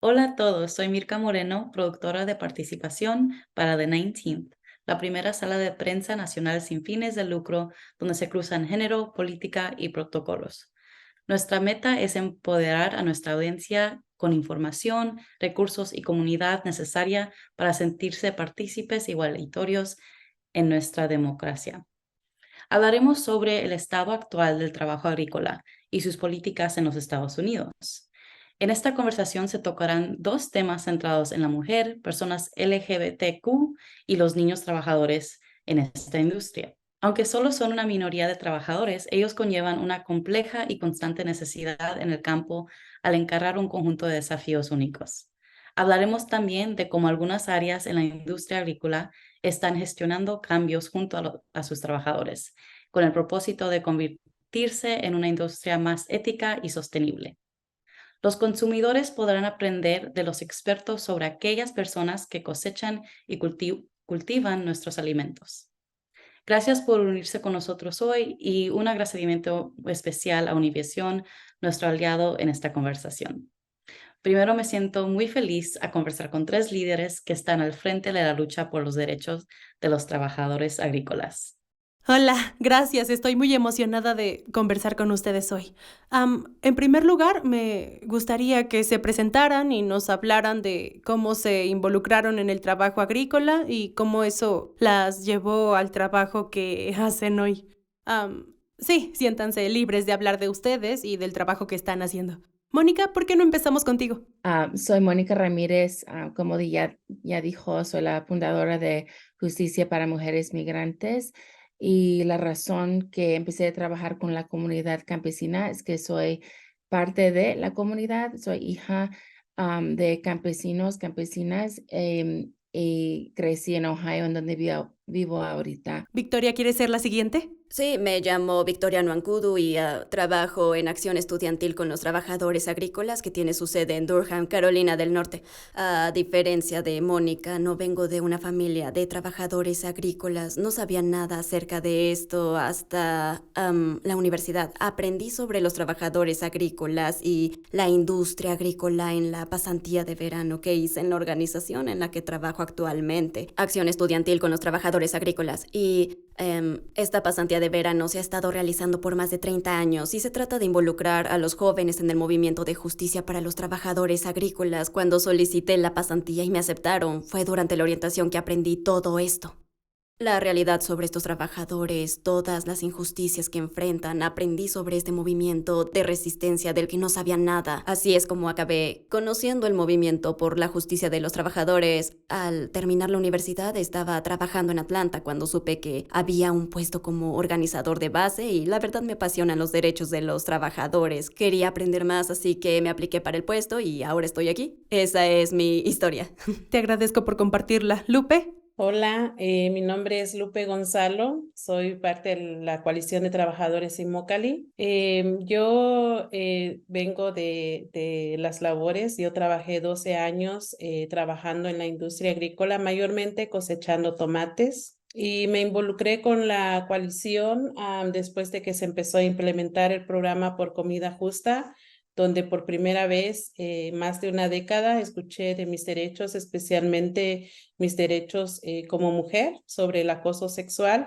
Hola a todos, soy Mirka Moreno, productora de participación para The 19th, la primera sala de prensa nacional sin fines de lucro donde se cruzan género, política y protocolos. Nuestra meta es empoderar a nuestra audiencia con información, recursos y comunidad necesaria para sentirse partícipes igualitarios en nuestra democracia. Hablaremos sobre el estado actual del trabajo agrícola y sus políticas en los Estados Unidos. En esta conversación se tocarán dos temas centrados en la mujer, personas LGBTQ y los niños trabajadores en esta industria. Aunque solo son una minoría de trabajadores, ellos conllevan una compleja y constante necesidad en el campo al encarar un conjunto de desafíos únicos. Hablaremos también de cómo algunas áreas en la industria agrícola están gestionando cambios junto a sus trabajadores, con el propósito de convertirse en una industria más ética y sostenible. Los consumidores podrán aprender de los expertos sobre aquellas personas que cosechan y cultivan nuestros alimentos. Gracias por unirse con nosotros hoy y un agradecimiento especial a Univision, nuestro aliado en esta conversación. Primero, me siento muy feliz a conversar con tres líderes que están al frente de la lucha por los derechos de los trabajadores agrícolas. Hola, gracias. Estoy muy emocionada de conversar con ustedes hoy. En primer lugar, me gustaría que se presentaran y nos hablaran de cómo se involucraron en el trabajo agrícola y cómo eso las llevó al trabajo que hacen hoy. Sí, siéntanse libres de hablar de ustedes y del trabajo que están haciendo. Mónica, ¿por qué no empezamos contigo? Soy Mónica Ramírez, ya dijo, soy la fundadora de Justicia para Mujeres Migrantes y la razón que empecé a trabajar con la comunidad campesina es que soy parte de la comunidad, soy hija de campesinos, campesinas y crecí en Ohio, en donde vivo ahorita. Victoria, ¿quieres ser la siguiente? Sí, me llamo Victoria Nuancudu y trabajo en acción estudiantil con los trabajadores agrícolas que tiene su sede en Durham, Carolina del Norte. A diferencia de Mónica, no vengo de una familia de trabajadores agrícolas. No sabía nada acerca de esto hasta la universidad. Aprendí sobre los trabajadores agrícolas y la industria agrícola en la pasantía de verano que hice en la organización en la que trabajo actualmente. Acción estudiantil con los trabajadores agrícolas. Y esta pasantía de verano se ha estado realizando por más de 30 años y se trata de involucrar a los jóvenes en el movimiento de justicia para los trabajadores agrícolas. Cuando solicité la pasantía y me aceptaron, fue durante la orientación que aprendí todo esto. La realidad sobre estos trabajadores, todas las injusticias que enfrentan, aprendí sobre este movimiento de resistencia del que no sabía nada. Así es como acabé conociendo el movimiento por la justicia de los trabajadores. Al terminar la universidad estaba trabajando en Atlanta cuando supe que había un puesto como organizador de base y la verdad me apasionan los derechos de los trabajadores. Quería aprender más, así que me apliqué para el puesto y ahora estoy aquí. Esa es mi historia. Te agradezco por compartirla. Lupe. Hola, mi nombre es Lupe Gonzalo, soy parte de la coalición de trabajadores Immokalee. Yo vengo de las labores, yo trabajé 12 años trabajando en la industria agrícola, mayormente cosechando tomates. Y me involucré con la coalición después de que se empezó a implementar el programa por comida justa, donde por primera vez, más de una década, escuché de mis derechos, especialmente mis derechos como mujer sobre el acoso sexual,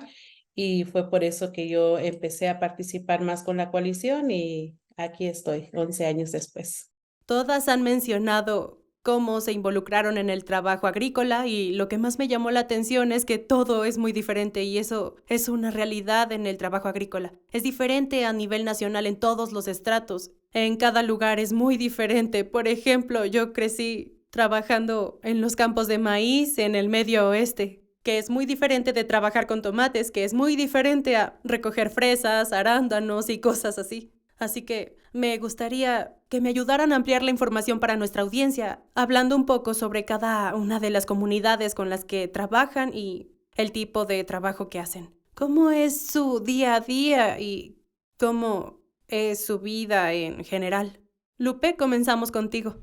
y fue por eso que yo empecé a participar más con la coalición y aquí estoy, 11 años después. Todas han mencionado cómo se involucraron en el trabajo agrícola y lo que más me llamó la atención es que todo es muy diferente y eso es una realidad en el trabajo agrícola. Es diferente a nivel nacional en todos los estratos. En cada lugar es muy diferente. Por ejemplo, yo crecí trabajando en los campos de maíz en el medio oeste, que es muy diferente de trabajar con tomates, que es muy diferente a recoger fresas, arándanos y cosas así. Así que me gustaría que me ayudaran a ampliar la información para nuestra audiencia, hablando un poco sobre cada una de las comunidades con las que trabajan y el tipo de trabajo que hacen. ¿Cómo es su día a día y cómo es su vida en general? Lupe, comenzamos contigo.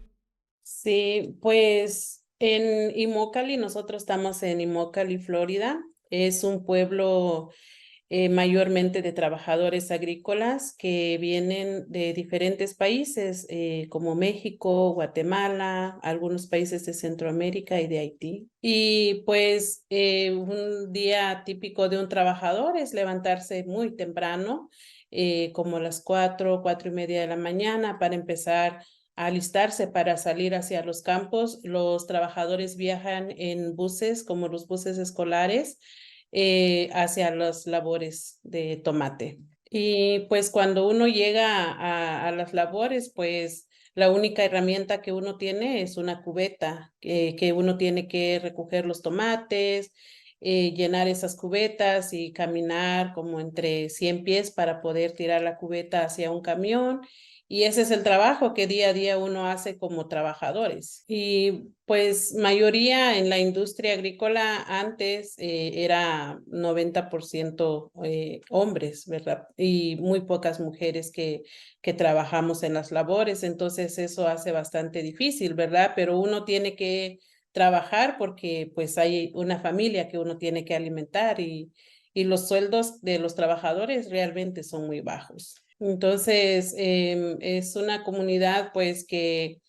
Sí, pues en Immokalee, nosotros estamos en Immokalee, Florida. Es un pueblo mayormente de trabajadores agrícolas que vienen de diferentes países como México, Guatemala, algunos países de Centroamérica y de Haití. Y pues un día típico de un trabajador es levantarse muy temprano, como a las 4:30 de la mañana, para empezar a alistarse para salir hacia los campos. Los trabajadores viajan en buses, como los buses escolares, hacia las labores de tomate. Y pues cuando uno llega a las labores, pues la única herramienta que uno tiene es una cubeta, que uno tiene que recoger los tomates, llenar esas cubetas y caminar como entre 100 pies para poder tirar la cubeta hacia un camión. Y ese es el trabajo que día a día uno hace como trabajadores. Y pues mayoría en la industria agrícola antes era 90% hombres, ¿verdad? Y muy pocas mujeres que trabajamos en las labores. Entonces eso hace bastante difícil, ¿verdad? Pero uno tiene que trabajar porque pues hay una familia que uno tiene que alimentar y los sueldos de los trabajadores realmente son muy bajos. Entonces, es una comunidad pues que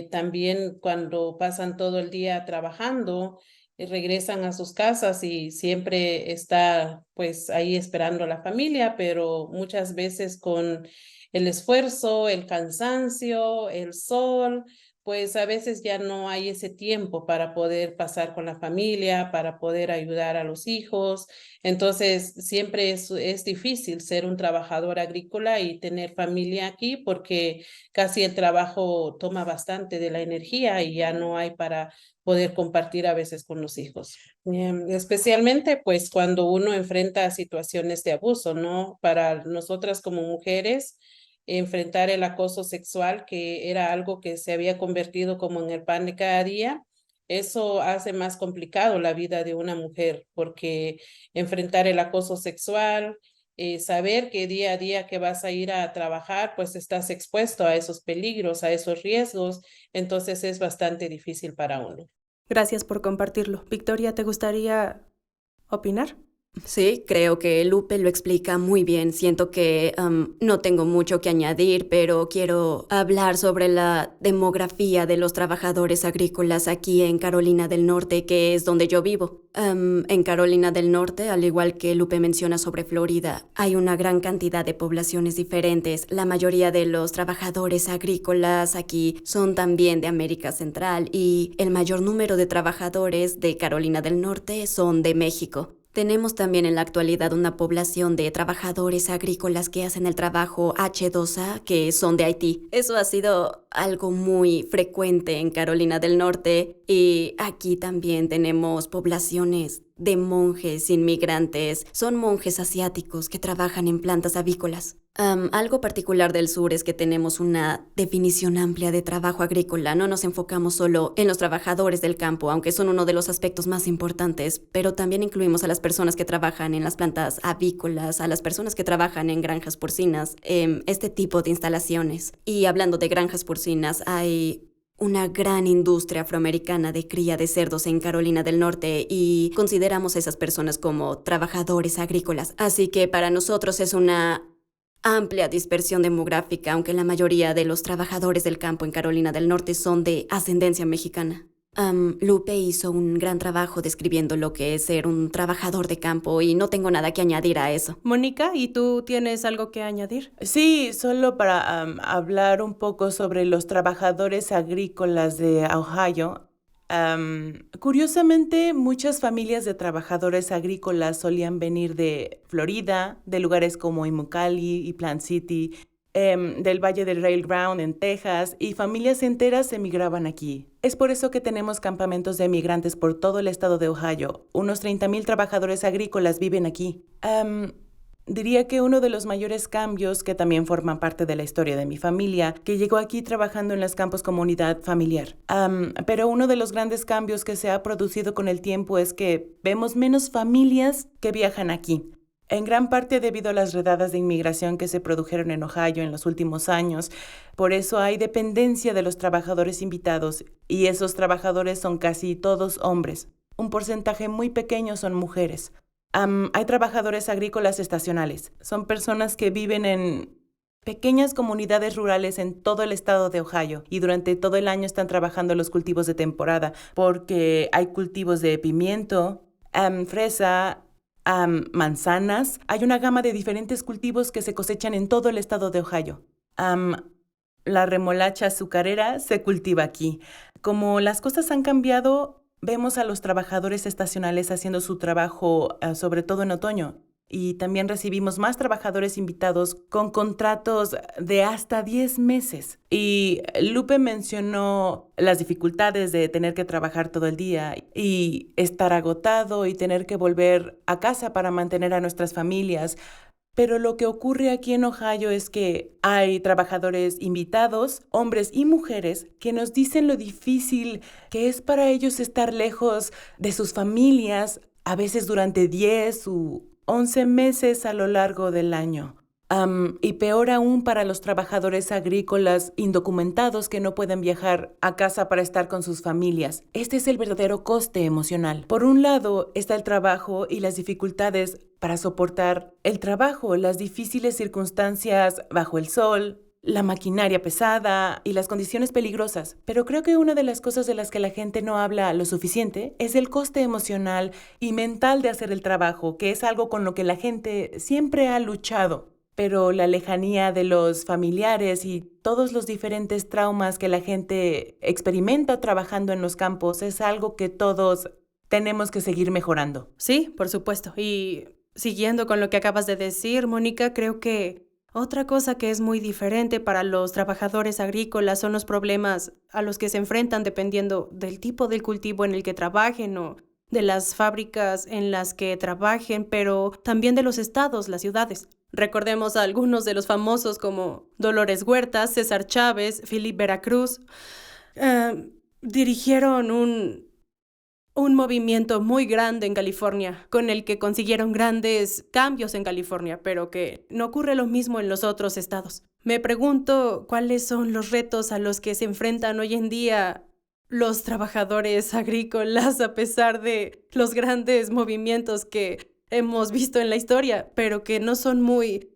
también cuando pasan todo el día trabajando, regresan a sus casas y siempre está pues ahí esperando a la familia, pero muchas veces con el esfuerzo, el cansancio, el sol, pues a veces ya no hay ese tiempo para poder pasar con la familia, para poder ayudar a los hijos. Entonces, siempre es difícil ser un trabajador agrícola y tener familia aquí porque casi el trabajo toma bastante de la energía y ya no hay para poder compartir a veces con los hijos. Especialmente pues cuando uno enfrenta situaciones de abuso, ¿no? Para nosotras como mujeres, enfrentar el acoso sexual, que era algo que se había convertido como en el pan de cada día, eso hace más complicado la vida de una mujer, porque enfrentar el acoso sexual, saber que día a día que vas a ir a trabajar, pues estás expuesto a esos peligros, a esos riesgos, entonces es bastante difícil para uno. Gracias por compartirlo. Victoria, ¿te gustaría opinar? Sí, creo que Lupe lo explica muy bien. Siento que no tengo mucho que añadir, pero quiero hablar sobre la demografía de los trabajadores agrícolas aquí en Carolina del Norte, que es donde yo vivo. En Carolina del Norte, al igual que Lupe menciona sobre Florida, hay una gran cantidad de poblaciones diferentes. La mayoría de los trabajadores agrícolas aquí son también de América Central y el mayor número de trabajadores de Carolina del Norte son de México. Tenemos también en la actualidad una población de trabajadores agrícolas que hacen el trabajo H2A, que son de Haití. Eso ha sido algo muy frecuente en Carolina del Norte y aquí también tenemos poblaciones de monjes inmigrantes. Son monjes asiáticos que trabajan en plantas avícolas. Algo particular del sur es que tenemos una definición amplia de trabajo agrícola. No nos enfocamos solo en los trabajadores del campo, aunque son uno de los aspectos más importantes, pero también incluimos a las personas que trabajan en las plantas avícolas, a las personas que trabajan en granjas porcinas, este tipo de instalaciones. Y hablando de granjas porcinas, hay una gran industria afroamericana de cría de cerdos en Carolina del Norte y consideramos a esas personas como trabajadores agrícolas. Así que para nosotros es una amplia dispersión demográfica, aunque la mayoría de los trabajadores del campo en Carolina del Norte son de ascendencia mexicana. Lupe hizo un gran trabajo describiendo lo que es ser un trabajador de campo y no tengo nada que añadir a eso. Mónica, ¿y tú tienes algo que añadir? Sí, solo para hablar un poco sobre los trabajadores agrícolas de Ohio. Curiosamente, muchas familias de trabajadores agrícolas solían venir de Florida, de lugares como Immokalee y Plant City, del Valle del Rail Ground en Texas, y familias enteras emigraban aquí. Es por eso que tenemos campamentos de emigrantes por todo el estado de Ohio. Unos 30,000 trabajadores agrícolas viven aquí. Diría que uno de los mayores cambios, que también forman parte de la historia de mi familia, que llegó aquí trabajando en los campos como unidad familiar. Pero uno de los grandes cambios que se ha producido con el tiempo es que vemos menos familias que viajan aquí. En gran parte debido a las redadas de inmigración que se produjeron en Ohio en los últimos años. Por eso hay dependencia de los trabajadores invitados, y esos trabajadores son casi todos hombres. Un porcentaje muy pequeño son mujeres. Hay trabajadores agrícolas estacionales. Son personas que viven en pequeñas comunidades rurales en todo el estado de Ohio y durante todo el año están trabajando los cultivos de temporada porque hay cultivos de pimiento, fresa, manzanas. Hay una gama de diferentes cultivos que se cosechan en todo el estado de Ohio. La remolacha azucarera se cultiva aquí. Como las cosas han cambiado, vemos a los trabajadores estacionales haciendo su trabajo, sobre todo en otoño. Y también recibimos más trabajadores invitados con contratos de hasta 10 meses. Y Lupe mencionó las dificultades de tener que trabajar todo el día y estar agotado y tener que volver a casa para mantener a nuestras familias. Pero lo que ocurre aquí en Ohio es que hay trabajadores invitados, hombres y mujeres, que nos dicen lo difícil que es para ellos estar lejos de sus familias, a veces durante 10 u 11 meses a lo largo del año. Y peor aún para los trabajadores agrícolas indocumentados que no pueden viajar a casa para estar con sus familias. Este es el verdadero coste emocional. Por un lado está el trabajo y las dificultades para soportar el trabajo, las difíciles circunstancias bajo el sol, la maquinaria pesada y las condiciones peligrosas. Pero creo que una de las cosas de las que la gente no habla lo suficiente es el coste emocional y mental de hacer el trabajo, que es algo con lo que la gente siempre ha luchado. Pero la lejanía de los familiares y todos los diferentes traumas que la gente experimenta trabajando en los campos es algo que todos tenemos que seguir mejorando. Sí, por supuesto. Y siguiendo con lo que acabas de decir, Mónica, creo que otra cosa que es muy diferente para los trabajadores agrícolas son los problemas a los que se enfrentan dependiendo del tipo del cultivo en el que trabajen o de las fábricas en las que trabajen, pero también de los estados, las ciudades. Recordemos a algunos de los famosos como Dolores Huertas, César Chávez, Philip Veracruz. Dirigieron un movimiento muy grande en California, con el que consiguieron grandes cambios en California, pero que no ocurre lo mismo en los otros estados. Me pregunto cuáles son los retos a los que se enfrentan hoy en día los trabajadores agrícolas a pesar de los grandes movimientos que hemos visto en la historia, pero que no son muy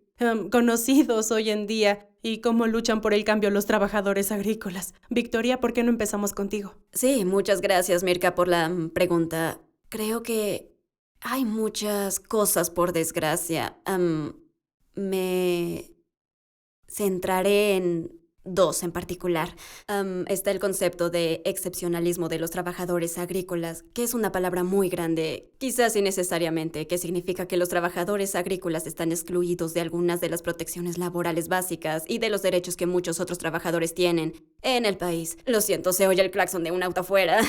conocidos hoy en día, y cómo luchan por el cambio los trabajadores agrícolas. Victoria, ¿por qué no empezamos contigo? Sí, muchas gracias, Mirka, por la pregunta. Creo que hay muchas cosas, por desgracia. Me centraré en dos en particular. Está el concepto de excepcionalismo de los trabajadores agrícolas, que es una palabra muy grande, quizás innecesariamente, que significa que los trabajadores agrícolas están excluidos de algunas de las protecciones laborales básicas y de los derechos que muchos otros trabajadores tienen en el país. Lo siento, se oye el claxon de un auto afuera.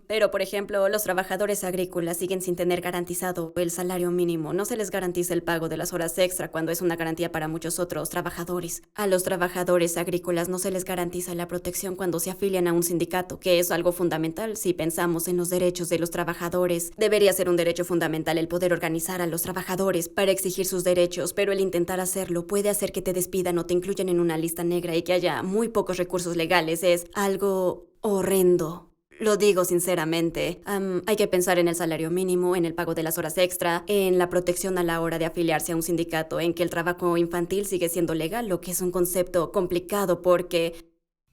Pero, por ejemplo, los trabajadores agrícolas siguen sin tener garantizado el salario mínimo. No se les garantiza el pago de las horas extra cuando es una garantía para muchos otros trabajadores. A los trabajadores agrícolas no se les garantiza la protección cuando se afilian a un sindicato, que es algo fundamental si pensamos en los derechos de los trabajadores. Debería ser un derecho fundamental el poder organizar a los trabajadores para exigir sus derechos, pero el intentar hacerlo puede hacer que te despidan o te incluyan en una lista negra y que haya muy pocos recursos legales. Es algo horrendo. Lo digo sinceramente. Hay que pensar en el salario mínimo, en el pago de las horas extra, en la protección a la hora de afiliarse a un sindicato, en que el trabajo infantil sigue siendo legal, lo que es un concepto complicado porque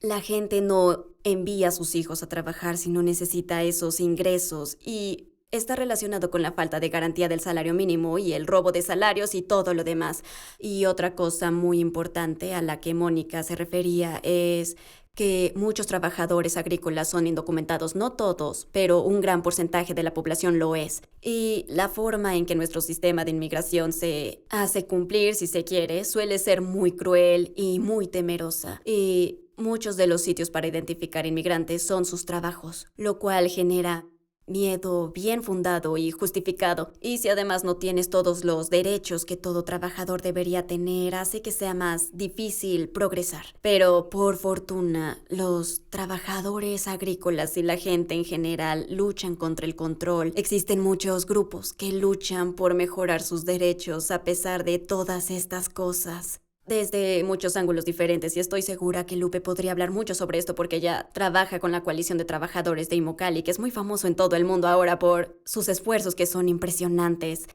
la gente no envía a sus hijos a trabajar si no necesita esos ingresos, y está relacionado con la falta de garantía del salario mínimo y el robo de salarios y todo lo demás. Y otra cosa muy importante a la que Mónica se refería es que muchos trabajadores agrícolas son indocumentados, no todos, pero un gran porcentaje de la población lo es. Y la forma en que nuestro sistema de inmigración se hace cumplir, si se quiere, suele ser muy cruel y muy temerosa. Y muchos de los sitios para identificar inmigrantes son sus trabajos, lo cual genera miedo bien fundado y justificado. Y si además no tienes todos los derechos que todo trabajador debería tener, hace que sea más difícil progresar. Pero por fortuna, los trabajadores agrícolas y la gente en general luchan contra el control. Existen muchos grupos que luchan por mejorar sus derechos a pesar de todas estas cosas. desde muchos ángulos diferentes y estoy segura que Lupe podría hablar mucho sobre esto porque ella trabaja con la coalición de trabajadores de Immokalee, que es muy famoso en todo el mundo ahora por sus esfuerzos que son impresionantes.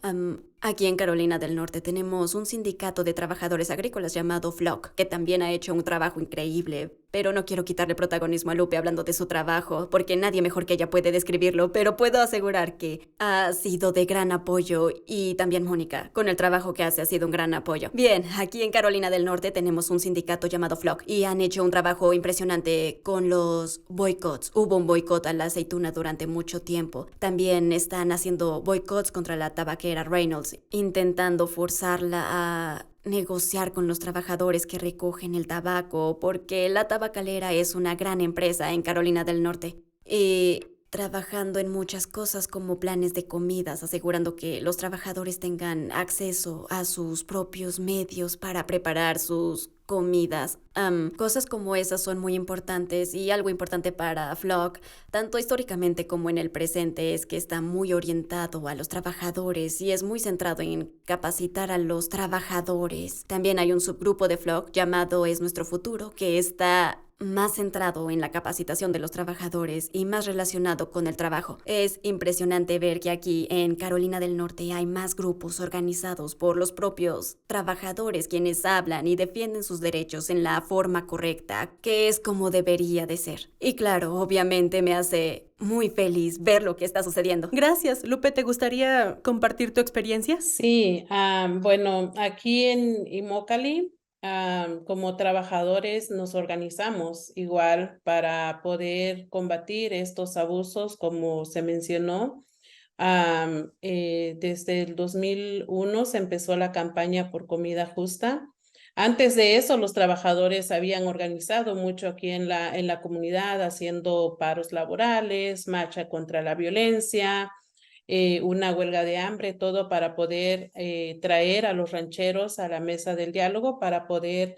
Aquí en Carolina del Norte tenemos un sindicato de trabajadores agrícolas llamado FLOC, que también ha hecho un trabajo increíble, pero no quiero quitarle protagonismo a Lupe hablando de su trabajo, porque nadie mejor que ella puede describirlo, pero puedo asegurar que ha sido de gran apoyo y también Mónica, con el trabajo que hace ha sido un gran apoyo. Bien, aquí en Carolina del Norte tenemos un sindicato llamado FLOC y han hecho un trabajo impresionante con los boicots. Hubo un boicot a la aceituna durante mucho tiempo. También están haciendo boicots contra la tabaquera Reynolds, intentando forzarla a negociar con los trabajadores que recogen el tabaco, porque la tabacalera es una gran empresa en Carolina del Norte. Y trabajando en muchas cosas como planes de comidas, asegurando que los trabajadores tengan acceso a sus propios medios para preparar sus comidas. Cosas como esas son muy importantes y algo importante para FLOC, tanto históricamente como en el presente, es que está muy orientado a los trabajadores y es muy centrado en capacitar a los trabajadores. También hay un subgrupo de FLOC llamado Es Nuestro Futuro, que está más centrado en la capacitación de los trabajadores y más relacionado con el trabajo. Es impresionante ver que aquí en Carolina del Norte hay más grupos organizados por los propios trabajadores quienes hablan y defienden sus derechos en la forma correcta, que es como debería de ser. Y claro, obviamente me hace muy feliz ver lo que está sucediendo. Gracias. Lupe, ¿te gustaría compartir tu experiencia? Sí, bueno, aquí en Immokalee, como trabajadores nos organizamos igual para poder combatir estos abusos, como se mencionó. Desde el 2001 se empezó la campaña por comida justa. Antes de eso, los trabajadores habían organizado mucho aquí en la comunidad, haciendo paros laborales, marcha contra la violencia, una huelga de hambre, todo para poder traer a los rancheros a la mesa del diálogo para poder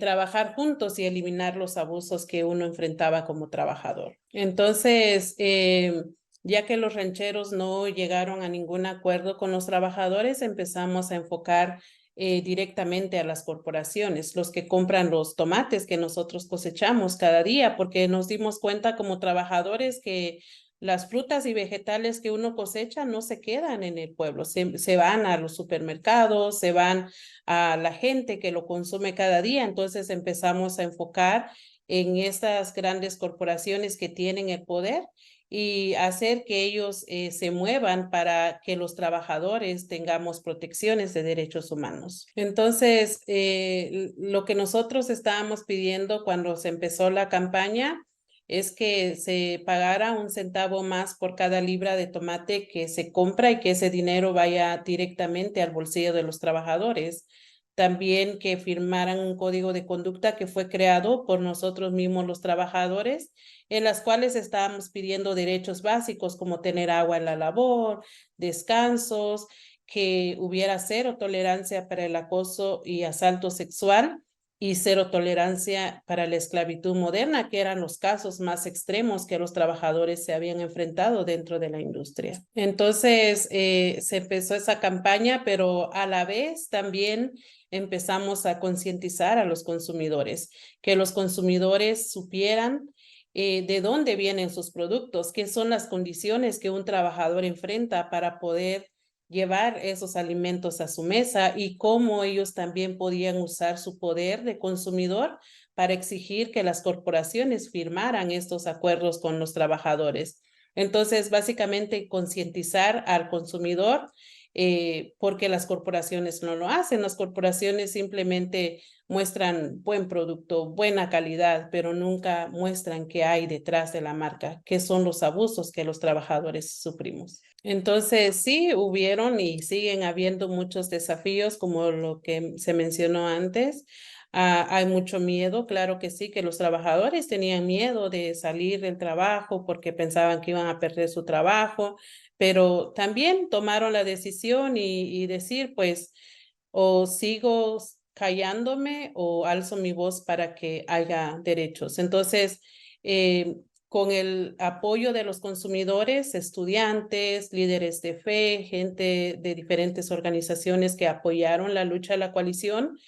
trabajar juntos y eliminar los abusos que uno enfrentaba como trabajador. Entonces, ya que los rancheros no llegaron a ningún acuerdo con los trabajadores, empezamos a enfocar directamente a las corporaciones, los que compran los tomates que nosotros cosechamos cada día, porque nos dimos cuenta como trabajadores que las frutas y vegetales que uno cosecha no se quedan en el pueblo, se van a los supermercados, se van a la gente que lo consume cada día. Entonces empezamos a enfocar en estas grandes corporaciones que tienen el poder y hacer que ellos se muevan para que los trabajadores tengamos protecciones de derechos humanos. Entonces, lo que nosotros estábamos pidiendo cuando se empezó la campaña es que se pagara 1 centavo más por cada libra de tomate que se compra y que ese dinero vaya directamente al bolsillo de los trabajadores. También que firmaran un código de conducta que fue creado por nosotros mismos los trabajadores, en las cuales estábamos pidiendo derechos básicos como tener agua en la labor, descansos, que hubiera 0 tolerancia para el acoso y asalto sexual y 0 tolerancia para la esclavitud moderna, que eran los casos más extremos que los trabajadores se habían enfrentado dentro de la industria. Entonces, se empezó esa campaña, pero a la vez también empezamos a concientizar a los consumidores, que los consumidores supieran de dónde vienen sus productos, qué son las condiciones que un trabajador enfrenta para poder llevar esos alimentos a su mesa y cómo ellos también podían usar su poder de consumidor para exigir que las corporaciones firmaran estos acuerdos con los trabajadores. Entonces, básicamente, concientizar al consumidor porque las corporaciones no lo hacen. Las corporaciones simplemente muestran buen producto, buena calidad, pero nunca muestran qué hay detrás de la marca, qué son los abusos que los trabajadores sufrimos. Entonces, sí, hubieron y siguen habiendo muchos desafíos, como lo que se mencionó antes. Hay mucho miedo, claro que sí, que los trabajadores tenían miedo de salir del trabajo porque pensaban que iban a perder su trabajo, pero también tomaron la decisión y decir, pues, o sigo callándome o alzo mi voz para que haya derechos. Entonces, con el apoyo de los consumidores, estudiantes, líderes de fe, gente de diferentes organizaciones que apoyaron la lucha de la coalición,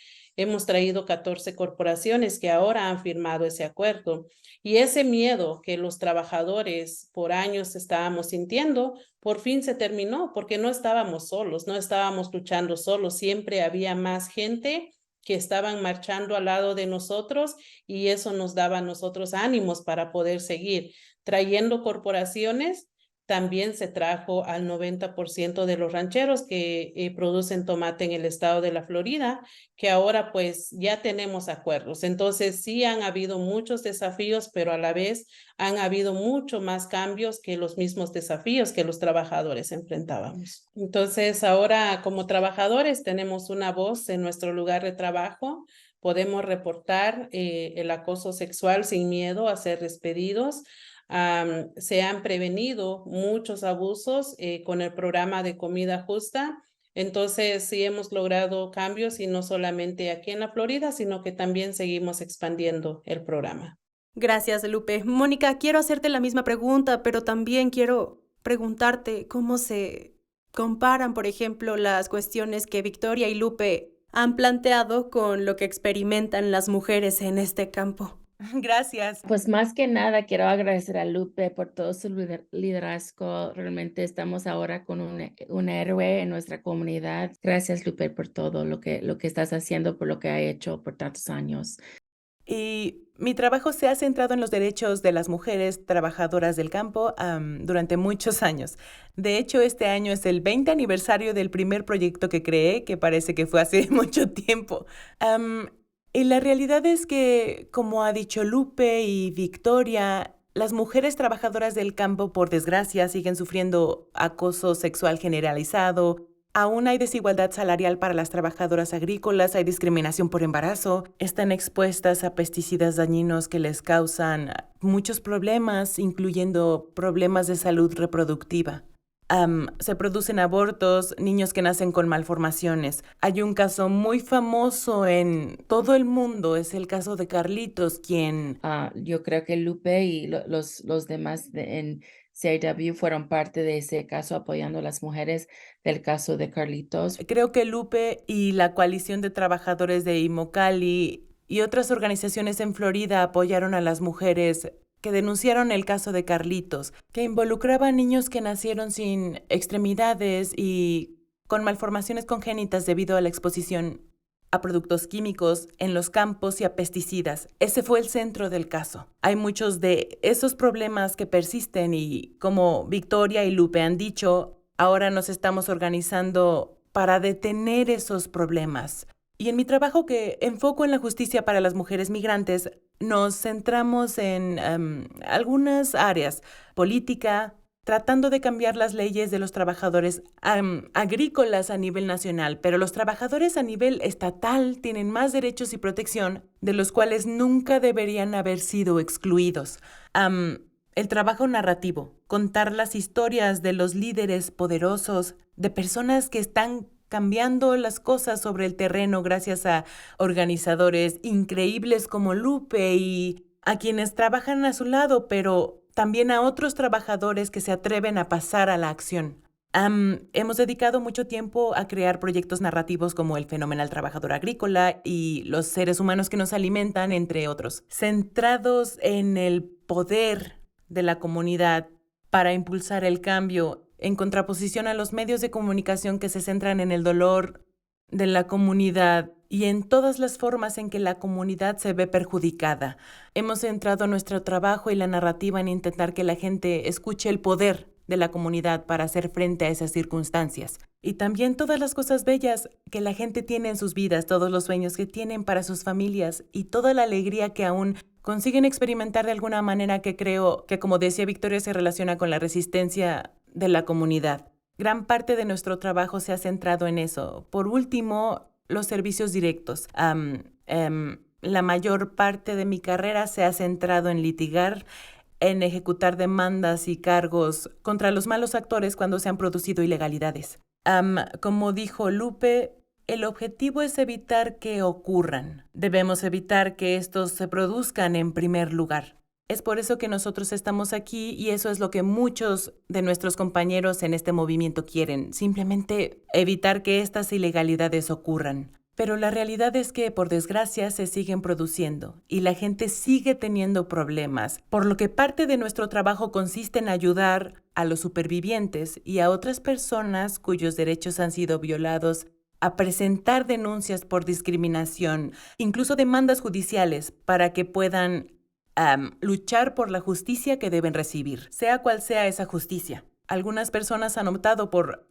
hemos traído 14 corporaciones que ahora han firmado ese acuerdo. Y ese miedo que los trabajadores por años estábamos sintiendo, por fin se terminó, porque no estábamos solos, no estábamos luchando solos, siempre había más gente que estaban marchando al lado de nosotros y eso nos daba a nosotros ánimos para poder seguir trayendo corporaciones. También se trajo al 90% de los rancheros que producen tomate en el estado de la Florida, que ahora pues ya tenemos acuerdos. Entonces sí han habido muchos desafíos, pero a la vez han habido mucho más cambios que los mismos desafíos que los trabajadores enfrentábamos. Entonces ahora como trabajadores tenemos una voz en nuestro lugar de trabajo. Podemos reportar el acoso sexual sin miedo a ser despedidos. Se han prevenido muchos abusos con el programa de comida justa. Entonces, sí hemos logrado cambios y no solamente aquí en la Florida, sino que también seguimos expandiendo el programa. Gracias, Lupe. Mónica, quiero hacerte la misma pregunta, pero también quiero preguntarte cómo se comparan, por ejemplo, las cuestiones que Victoria y Lupe han planteado con lo que experimentan las mujeres en este campo. Gracias. Pues más que nada quiero agradecer a Lupe por todo su liderazgo. Realmente estamos ahora con un héroe en nuestra comunidad. Gracias, Lupe, por todo lo que estás haciendo, por lo que ha hecho por tantos años. Y mi trabajo se ha centrado en los derechos de las mujeres trabajadoras del campo durante muchos años. De hecho, este año es el 20 aniversario del primer proyecto que creé, que parece que fue hace mucho tiempo. Y la realidad es que, como ha dicho Lupe y Victoria, las mujeres trabajadoras del campo, por desgracia, siguen sufriendo acoso sexual generalizado. Aún hay desigualdad salarial para las trabajadoras agrícolas, hay discriminación por embarazo, están expuestas a pesticidas dañinos que les causan muchos problemas, incluyendo problemas de salud reproductiva. Se producen abortos, niños que nacen con malformaciones. Hay un caso muy famoso en todo el mundo, es el caso de Carlitos, quien... Yo creo que Lupe y los demás en CIW fueron parte de ese caso apoyando a las mujeres del caso de Carlitos. Creo que Lupe y la coalición de trabajadores de Immokalee y otras organizaciones en Florida apoyaron a las mujeres que denunciaron el caso de Carlitos, que involucraba a niños que nacieron sin extremidades y con malformaciones congénitas debido a la exposición a productos químicos en los campos y a pesticidas. Ese fue el centro del caso. Hay muchos de esos problemas que persisten y, como Victoria y Lupe han dicho, ahora nos estamos organizando para detener esos problemas. Y en mi trabajo, que enfoco en la justicia para las mujeres migrantes, nos centramos en algunas áreas: política, tratando de cambiar las leyes de los trabajadores agrícolas a nivel nacional, pero los trabajadores a nivel estatal tienen más derechos y protección, de los cuales nunca deberían haber sido excluidos. El trabajo narrativo, contar las historias de los líderes poderosos, de personas que están cambiando las cosas sobre el terreno gracias a organizadores increíbles como Lupe y a quienes trabajan a su lado, pero también a otros trabajadores que se atreven a pasar a la acción. Hemos dedicado mucho tiempo a crear proyectos narrativos como El Fenomenal Trabajador Agrícola y Los Seres Humanos que nos alimentan, entre otros, centrados en el poder de la comunidad para impulsar el cambio, en contraposición a los medios de comunicación que se centran en el dolor de la comunidad y en todas las formas en que la comunidad se ve perjudicada. Hemos centrado nuestro trabajo y la narrativa en intentar que la gente escuche el poder de la comunidad para hacer frente a esas circunstancias. Y también todas las cosas bellas que la gente tiene en sus vidas, todos los sueños que tienen para sus familias y toda la alegría que aún consiguen experimentar de alguna manera, que creo que, como decía Victoria, se relaciona con la resistencia de la comunidad. Gran parte de nuestro trabajo se ha centrado en eso. Por último, los servicios directos. La mayor parte de mi carrera se ha centrado en litigar, en ejecutar demandas y cargos contra los malos actores cuando se han producido ilegalidades. Como dijo Lupe, el objetivo es evitar que ocurran. Debemos evitar que estos se produzcan en primer lugar. Es por eso que nosotros estamos aquí y eso es lo que muchos de nuestros compañeros en este movimiento quieren, simplemente evitar que estas ilegalidades ocurran. Pero la realidad es que, por desgracia, se siguen produciendo y la gente sigue teniendo problemas, por lo que parte de nuestro trabajo consiste en ayudar a los supervivientes y a otras personas cuyos derechos han sido violados a presentar denuncias por discriminación, incluso demandas judiciales, para que puedan luchar por la justicia que deben recibir, sea cual sea esa justicia. Algunas personas han optado por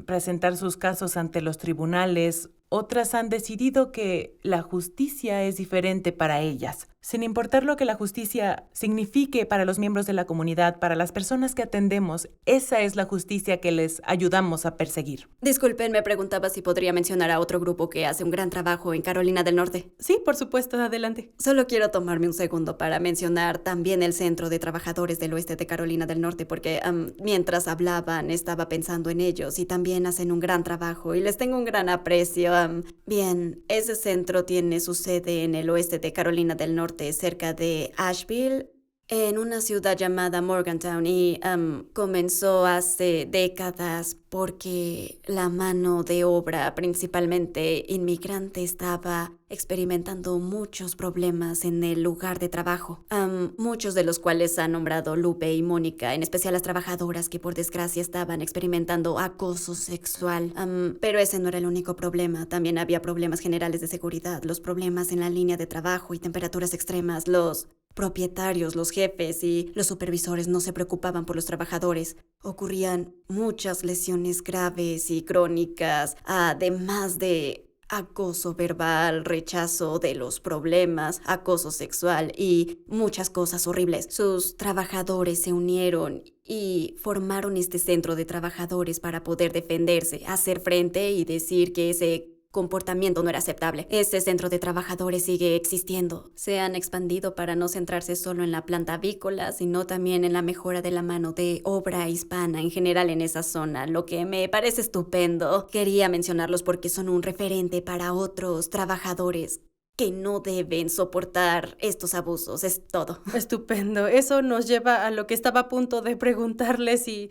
presentar sus casos ante los tribunales, otras han decidido que la justicia es diferente para ellas. Sin importar lo que la justicia signifique para los miembros de la comunidad, para las personas que atendemos, esa es la justicia que les ayudamos a perseguir. Disculpen, me preguntaba si podría mencionar a otro grupo que hace un gran trabajo en Carolina del Norte. Sí, por supuesto, adelante. Solo quiero tomarme un segundo para mencionar también el Centro de Trabajadores del Oeste de Carolina del Norte, porque mientras hablaban estaba pensando en ellos y también hacen un gran trabajo y les tengo un gran aprecio. Bien, ese centro tiene su sede en el oeste de Carolina del Norte, cerca de Asheville, en una ciudad llamada Morgantown, y comenzó hace décadas porque la mano de obra, principalmente inmigrante, estaba experimentando muchos problemas en el lugar de trabajo, muchos de los cuales han nombrado Lupe y Mónica, en especial las trabajadoras que por desgracia estaban experimentando acoso sexual. Pero ese no era el único problema, también había problemas generales de seguridad, los problemas en la línea de trabajo y temperaturas extremas. Los propietarios, los jefes y los supervisores no se preocupaban por los trabajadores. Ocurrían muchas lesiones graves y crónicas, además de acoso verbal, rechazo de los problemas, acoso sexual y muchas cosas horribles. Sus trabajadores se unieron y formaron este centro de trabajadores para poder defenderse, hacer frente y decir que ese comportamiento no era aceptable. Este centro de trabajadores sigue existiendo. Se han expandido para no centrarse solo en la planta avícola, sino también en la mejora de la mano de obra hispana en general en esa zona, lo que me parece estupendo. Quería mencionarlos porque son un referente para otros trabajadores que no deben soportar estos abusos. Es todo. Estupendo. Eso nos lleva a lo que estaba a punto de preguntarles y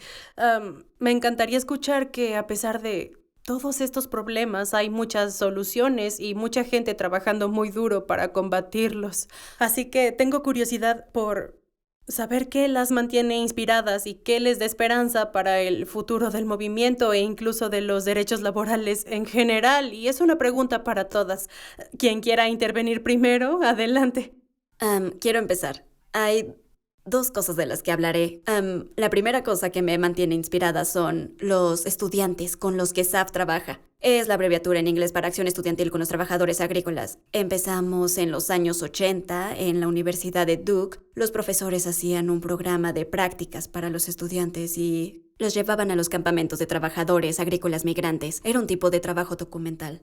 me encantaría escuchar que a pesar de todos estos problemas hay muchas soluciones y mucha gente trabajando muy duro para combatirlos. Así que tengo curiosidad por saber qué las mantiene inspiradas y qué les da esperanza para el futuro del movimiento e incluso de los derechos laborales en general. Y es una pregunta para todas. Quien quiera intervenir primero, adelante. Quiero empezar. Hay dos cosas de las que hablaré. La primera cosa que me mantiene inspirada son los estudiantes con los que SAF trabaja. Es la abreviatura en inglés para Acción Estudiantil con los Trabajadores Agrícolas. Empezamos en los años 80 en la Universidad de Duke. Los profesores hacían un programa de prácticas para los estudiantes y los llevaban a los campamentos de trabajadores agrícolas migrantes. Era un tipo de trabajo documental.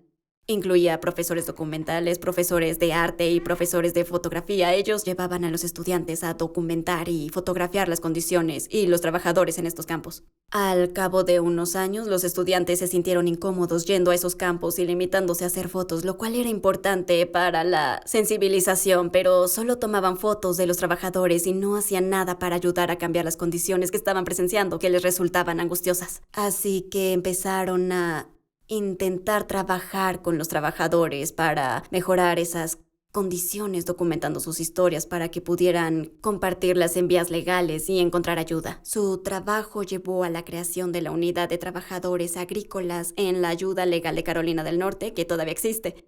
Incluía profesores documentales, profesores de arte y profesores de fotografía. Ellos llevaban a los estudiantes a documentar y fotografiar las condiciones y los trabajadores en estos campos. Al cabo de unos años, los estudiantes se sintieron incómodos yendo a esos campos y limitándose a hacer fotos, lo cual era importante para la sensibilización, pero solo tomaban fotos de los trabajadores y no hacían nada para ayudar a cambiar las condiciones que estaban presenciando, que les resultaban angustiosas. Así que empezaron a intentar trabajar con los trabajadores para mejorar esas condiciones, documentando sus historias para que pudieran compartirlas en vías legales y encontrar ayuda. Su trabajo llevó a la creación de la Unidad de Trabajadores Agrícolas en la Ayuda Legal de Carolina del Norte, que todavía existe.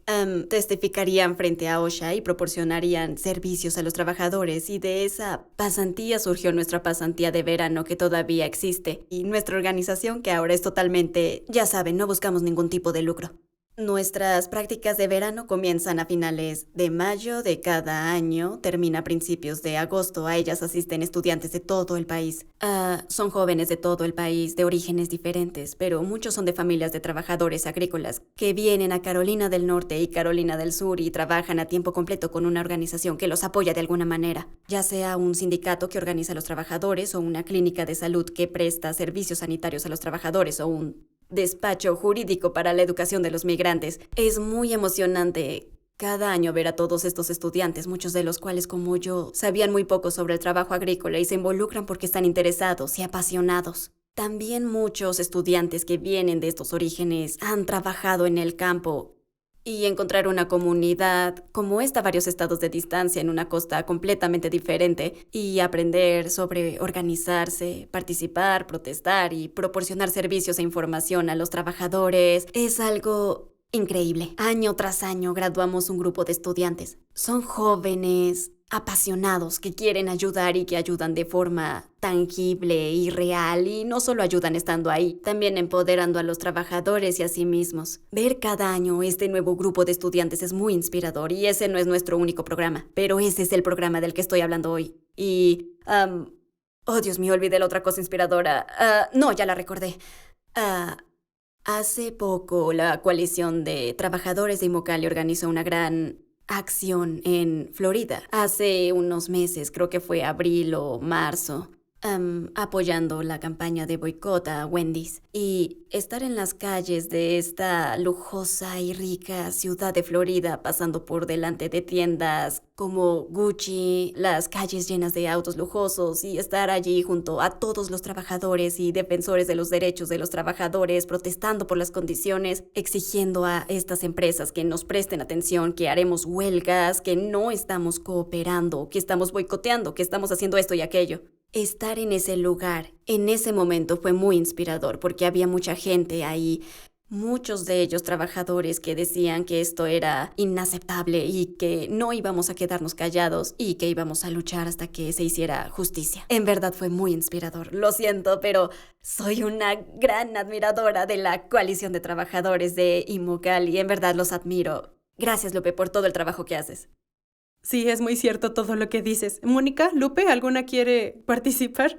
Testificarían frente a OSHA y proporcionarían servicios a los trabajadores, y de esa pasantía surgió nuestra pasantía de verano, que todavía existe, y nuestra organización, que ahora es totalmente, ya saben, no buscamos ningún tipo de lucro. Nuestras prácticas de verano comienzan a finales de mayo de cada año, termina a principios de agosto. A ellas asisten estudiantes de todo el país. Son jóvenes de todo el país, de orígenes diferentes, pero muchos son de familias de trabajadores agrícolas que vienen a Carolina del Norte y Carolina del Sur y trabajan a tiempo completo con una organización que los apoya de alguna manera, ya sea un sindicato que organiza a los trabajadores o una clínica de salud que presta servicios sanitarios a los trabajadores o un despacho jurídico para la educación de los migrantes. Es muy emocionante cada año ver a todos estos estudiantes, muchos de los cuales, como yo, sabían muy poco sobre el trabajo agrícola y se involucran porque están interesados y apasionados. También muchos estudiantes que vienen de estos orígenes han trabajado en el campo y encontrar una comunidad como esta, varios estados de distancia en una costa completamente diferente, y aprender sobre organizarse, participar, protestar y proporcionar servicios e información a los trabajadores es algo increíble. Año tras año graduamos un grupo de estudiantes. Son jóvenes, apasionados, que quieren ayudar y que ayudan de forma tangible y real, y no solo ayudan estando ahí, también empoderando a los trabajadores y a sí mismos. Ver cada año este nuevo grupo de estudiantes es muy inspirador, y ese no es nuestro único programa, pero ese es el programa del que estoy hablando hoy. Y, oh Dios mío, olvidé la otra cosa inspiradora. No, ya la recordé. Hace poco la coalición de trabajadores de Immokalee organizó una gran acción en Florida. Hace unos meses, creo que fue abril o marzo, apoyando la campaña de boicot a Wendy's. Y estar en las calles de esta lujosa y rica ciudad de Florida, pasando por delante de tiendas como Gucci, las calles llenas de autos lujosos, y estar allí junto a todos los trabajadores y defensores de los derechos de los trabajadores, protestando por las condiciones, exigiendo a estas empresas que nos presten atención, que haremos huelgas, que no estamos cooperando, que estamos boicoteando, que estamos haciendo esto y aquello. Estar en ese lugar, en ese momento, fue muy inspirador, porque había mucha gente ahí, muchos de ellos trabajadores que decían que esto era inaceptable y que no íbamos a quedarnos callados y que íbamos a luchar hasta que se hiciera justicia. En verdad fue muy inspirador. Lo siento, pero soy una gran admiradora de la coalición de trabajadores de Immokalee. En verdad los admiro. Gracias, Lupe, por todo el trabajo que haces. Sí, es muy cierto todo lo que dices. Mónica, Lupe, ¿alguna quiere participar?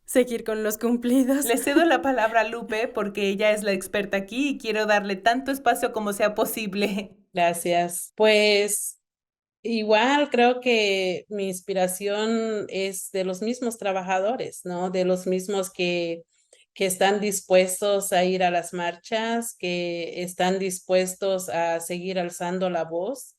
Seguir con los cumplidos. Le cedo la palabra a Lupe porque ella es la experta aquí y quiero darle tanto espacio como sea posible. Gracias. Pues igual creo que mi inspiración es de los mismos trabajadores, ¿no? De los mismos que están dispuestos a ir a las marchas, que están dispuestos a seguir alzando la voz,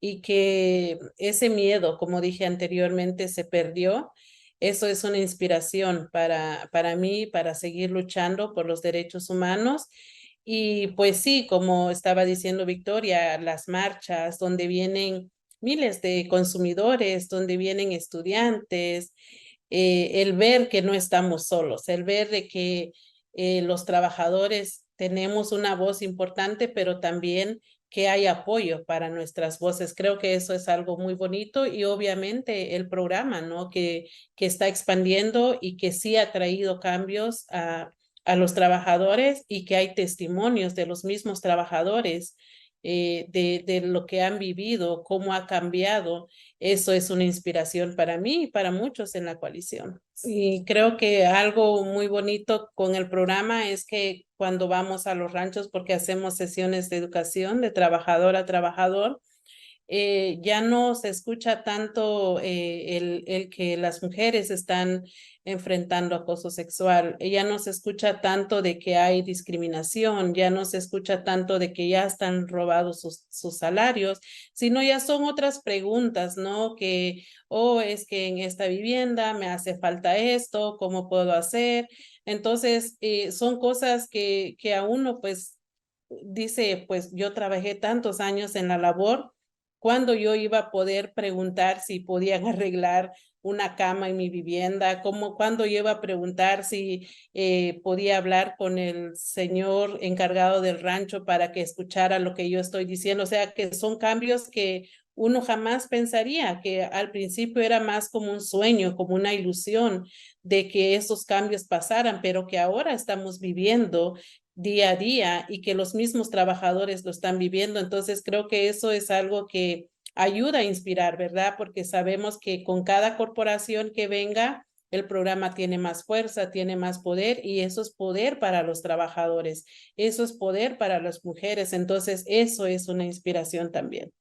y que ese miedo, como dije anteriormente, se perdió. Eso es una inspiración para mí, para seguir luchando por los derechos humanos. Y pues sí, como estaba diciendo Victoria, las marchas donde vienen miles de consumidores, donde vienen estudiantes, el ver que no estamos solos, el ver de que los trabajadores tenemos una voz importante, pero también que hay apoyo para nuestras voces. Creo que eso es algo muy bonito, y obviamente el programa, ¿no? Que está expandiendo y que sí ha traído cambios a los trabajadores, y que hay testimonios de los mismos trabajadores de lo que han vivido, cómo ha cambiado. Eso es una inspiración para mí y para muchos en la coalición. Y creo que algo muy bonito con el programa es que cuando vamos a los ranchos, porque hacemos sesiones de educación de trabajador a trabajador, ya no se escucha tanto el que las mujeres están enfrentando acoso sexual, ya no se escucha tanto de que hay discriminación, ya no se escucha tanto de que ya están robados sus salarios, sino ya son otras preguntas, ¿no? Que, es que en esta vivienda me hace falta esto, ¿cómo puedo hacer? Entonces, son cosas que a uno pues dice, pues yo trabajé tantos años en la labor, cuándo yo iba a poder preguntar si podían arreglar una cama en mi vivienda, cuándo yo iba a preguntar si podía hablar con el señor encargado del rancho para que escuchara lo que yo estoy diciendo. O sea, que son cambios que uno jamás pensaría, que al principio era más como un sueño, como una ilusión de que esos cambios pasaran, pero que ahora estamos viviendo día a día, y que los mismos trabajadores lo están viviendo. Entonces creo que eso es algo que ayuda a inspirar, ¿verdad? Porque sabemos que con cada corporación que venga, el programa tiene más fuerza, tiene más poder, y eso es poder para los trabajadores, eso es poder para las mujeres. Entonces eso es una inspiración también.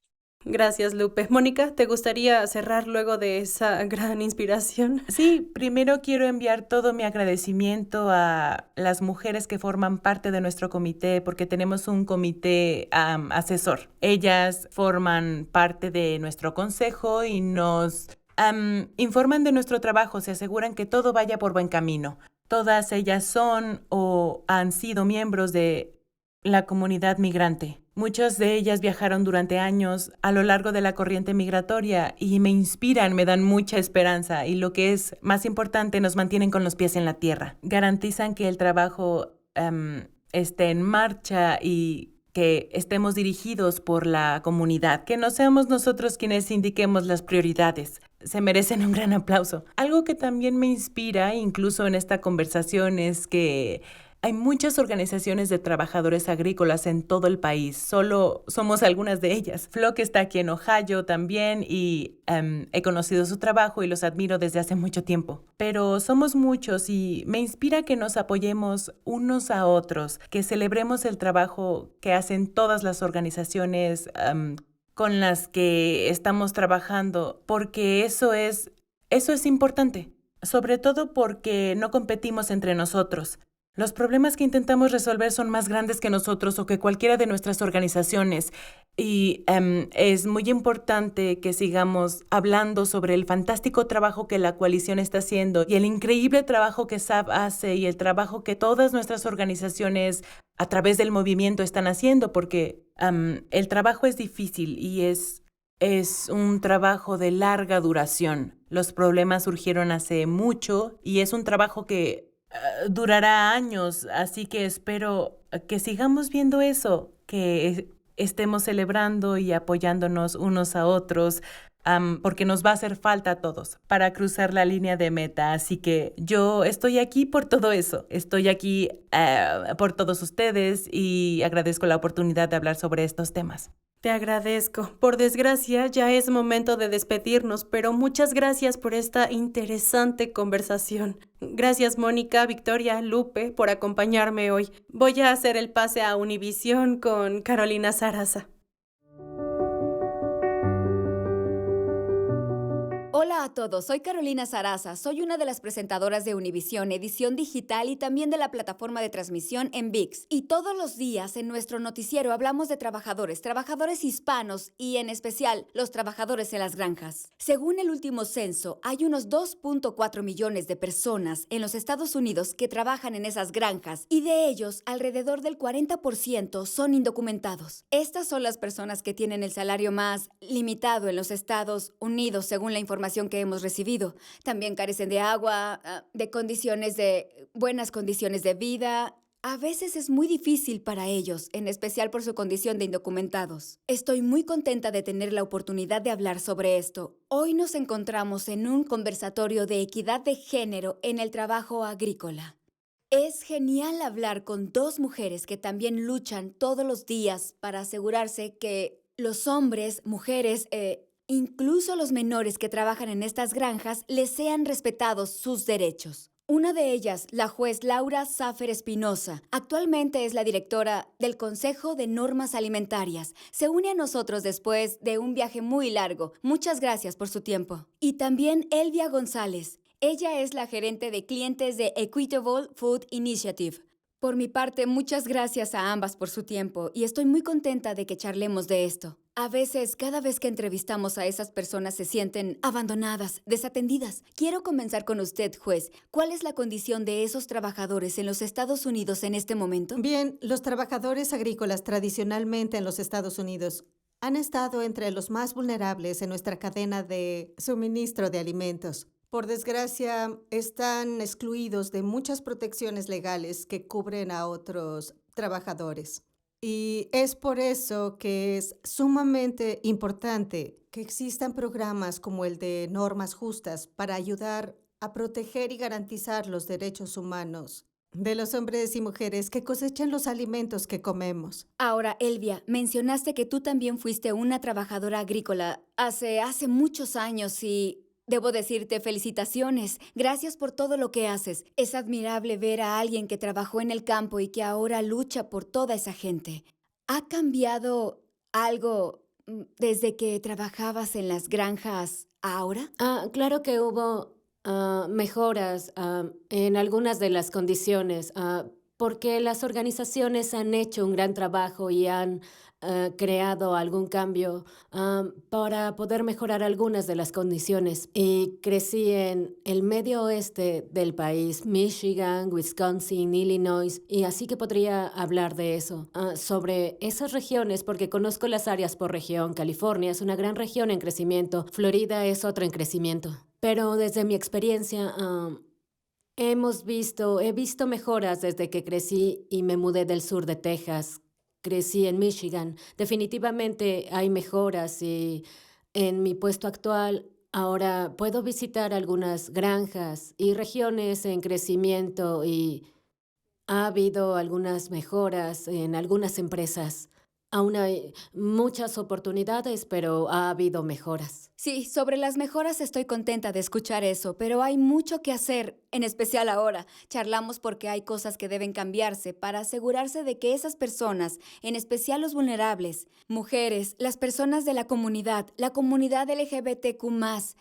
Gracias, Lupe. Mónica, ¿te gustaría cerrar luego de esa gran inspiración? Sí, primero quiero enviar todo mi agradecimiento a las mujeres que forman parte de nuestro comité, porque tenemos un comité asesor. Ellas forman parte de nuestro consejo y nos informan de nuestro trabajo, se aseguran que todo vaya por buen camino. Todas ellas son o han sido miembros de la comunidad migrante. Muchas de ellas viajaron durante años a lo largo de la corriente migratoria y me inspiran, me dan mucha esperanza y lo que es más importante, nos mantienen con los pies en la tierra. Garantizan que el trabajo esté en marcha y que estemos dirigidos por la comunidad, que no seamos nosotros quienes indiquemos las prioridades. Se merecen un gran aplauso. Algo que también me inspira, incluso en esta conversación, es que hay muchas organizaciones de trabajadores agrícolas en todo el país, solo somos algunas de ellas. Flock está aquí en Ohio también y he conocido su trabajo y los admiro desde hace mucho tiempo. Pero somos muchos y me inspira que nos apoyemos unos a otros, que celebremos el trabajo que hacen todas las organizaciones con las que estamos trabajando, porque eso es importante, sobre todo porque no competimos entre nosotros. Los problemas que intentamos resolver son más grandes que nosotros o que cualquiera de nuestras organizaciones y es muy importante que sigamos hablando sobre el fantástico trabajo que la coalición está haciendo y el increíble trabajo que SAP hace y el trabajo que todas nuestras organizaciones a través del movimiento están haciendo porque el trabajo es difícil y es un trabajo de larga duración. Los problemas surgieron hace mucho y es un trabajo que durará años, así que espero que sigamos viendo eso, que estemos celebrando y apoyándonos unos a otros, porque nos va a hacer falta a todos para cruzar la línea de meta. Así que yo estoy aquí por todo eso, estoy aquí por todos ustedes y agradezco la oportunidad de hablar sobre estos temas. Te agradezco. Por desgracia, ya es momento de despedirnos, pero muchas gracias por esta interesante conversación. Gracias, Mónica, Victoria, Lupe, por acompañarme hoy. Voy a hacer el pase a Univisión con Carolina Sarasa. Hola a todos, soy Carolina Sarasa, soy una de las presentadoras de Univisión, edición digital y también de la plataforma de transmisión en ViX. Y todos los días en nuestro noticiero hablamos de trabajadores hispanos y en especial los trabajadores en las granjas. Según el último censo, hay unos 2.4 millones de personas en los Estados Unidos que trabajan en esas granjas y de ellos alrededor del 40% son indocumentados. Estas son las personas que tienen el salario más limitado en los Estados Unidos según la información que hemos recibido. También carecen de agua, de buenas condiciones de vida. A veces es muy difícil para ellos, en especial por su condición de indocumentados. Estoy muy contenta de tener la oportunidad de hablar sobre esto. Hoy nos encontramos en un conversatorio de equidad de género en el trabajo agrícola. Es genial hablar con dos mujeres que también luchan todos los días para asegurarse que los hombres, mujeres, incluso los menores que trabajan en estas granjas les sean respetados sus derechos. Una de ellas, la juez Laura Safer Espinosa, actualmente es la directora del Consejo de Normas Alimentarias. Se une a nosotros después de un viaje muy largo. Muchas gracias por su tiempo. Y también Elvia González. Ella es la gerente de clientes de Equitable Food Initiative. Por mi parte, muchas gracias a ambas por su tiempo y estoy muy contenta de que charlemos de esto. A veces, cada vez que entrevistamos a esas personas se sienten abandonadas, desatendidas. Quiero comenzar con usted, juez. ¿Cuál es la condición de esos trabajadores en los Estados Unidos en este momento? Bien, los trabajadores agrícolas tradicionalmente en los Estados Unidos han estado entre los más vulnerables en nuestra cadena de suministro de alimentos. Por desgracia, están excluidos de muchas protecciones legales que cubren a otros trabajadores. Y es por eso que es sumamente importante que existan programas como el de Normas Justas para ayudar a proteger y garantizar los derechos humanos de los hombres y mujeres que cosechan los alimentos que comemos. Ahora, Elvia, mencionaste que tú también fuiste una trabajadora agrícola hace muchos años y debo decirte felicitaciones. Gracias por todo lo que haces. Es admirable ver a alguien que trabajó en el campo y que ahora lucha por toda esa gente. ¿Ha cambiado algo desde que trabajabas en las granjas ahora? Claro que hubo mejoras en algunas de las condiciones. porque las organizaciones han hecho un gran trabajo y han creado algún cambio para poder mejorar algunas de las condiciones. Y crecí en el medio oeste del país, Michigan, Wisconsin, Illinois, y así que podría hablar de eso, sobre esas regiones, porque conozco las áreas por región. California es una gran región en crecimiento, Florida es otra en crecimiento. Pero desde mi experiencia, he visto mejoras desde que crecí y me mudé del sur de Texas. Crecí en Michigan. Definitivamente hay mejoras y en mi puesto actual ahora puedo visitar algunas granjas y regiones en crecimiento y ha habido algunas mejoras en algunas empresas. Aún hay muchas oportunidades, pero ha habido mejoras. Sí, sobre las mejoras estoy contenta de escuchar eso, pero hay mucho que hacer, en especial ahora. Charlamos porque hay cosas que deben cambiarse para asegurarse de que esas personas, en especial los vulnerables, mujeres, las personas de la comunidad LGBTQ+,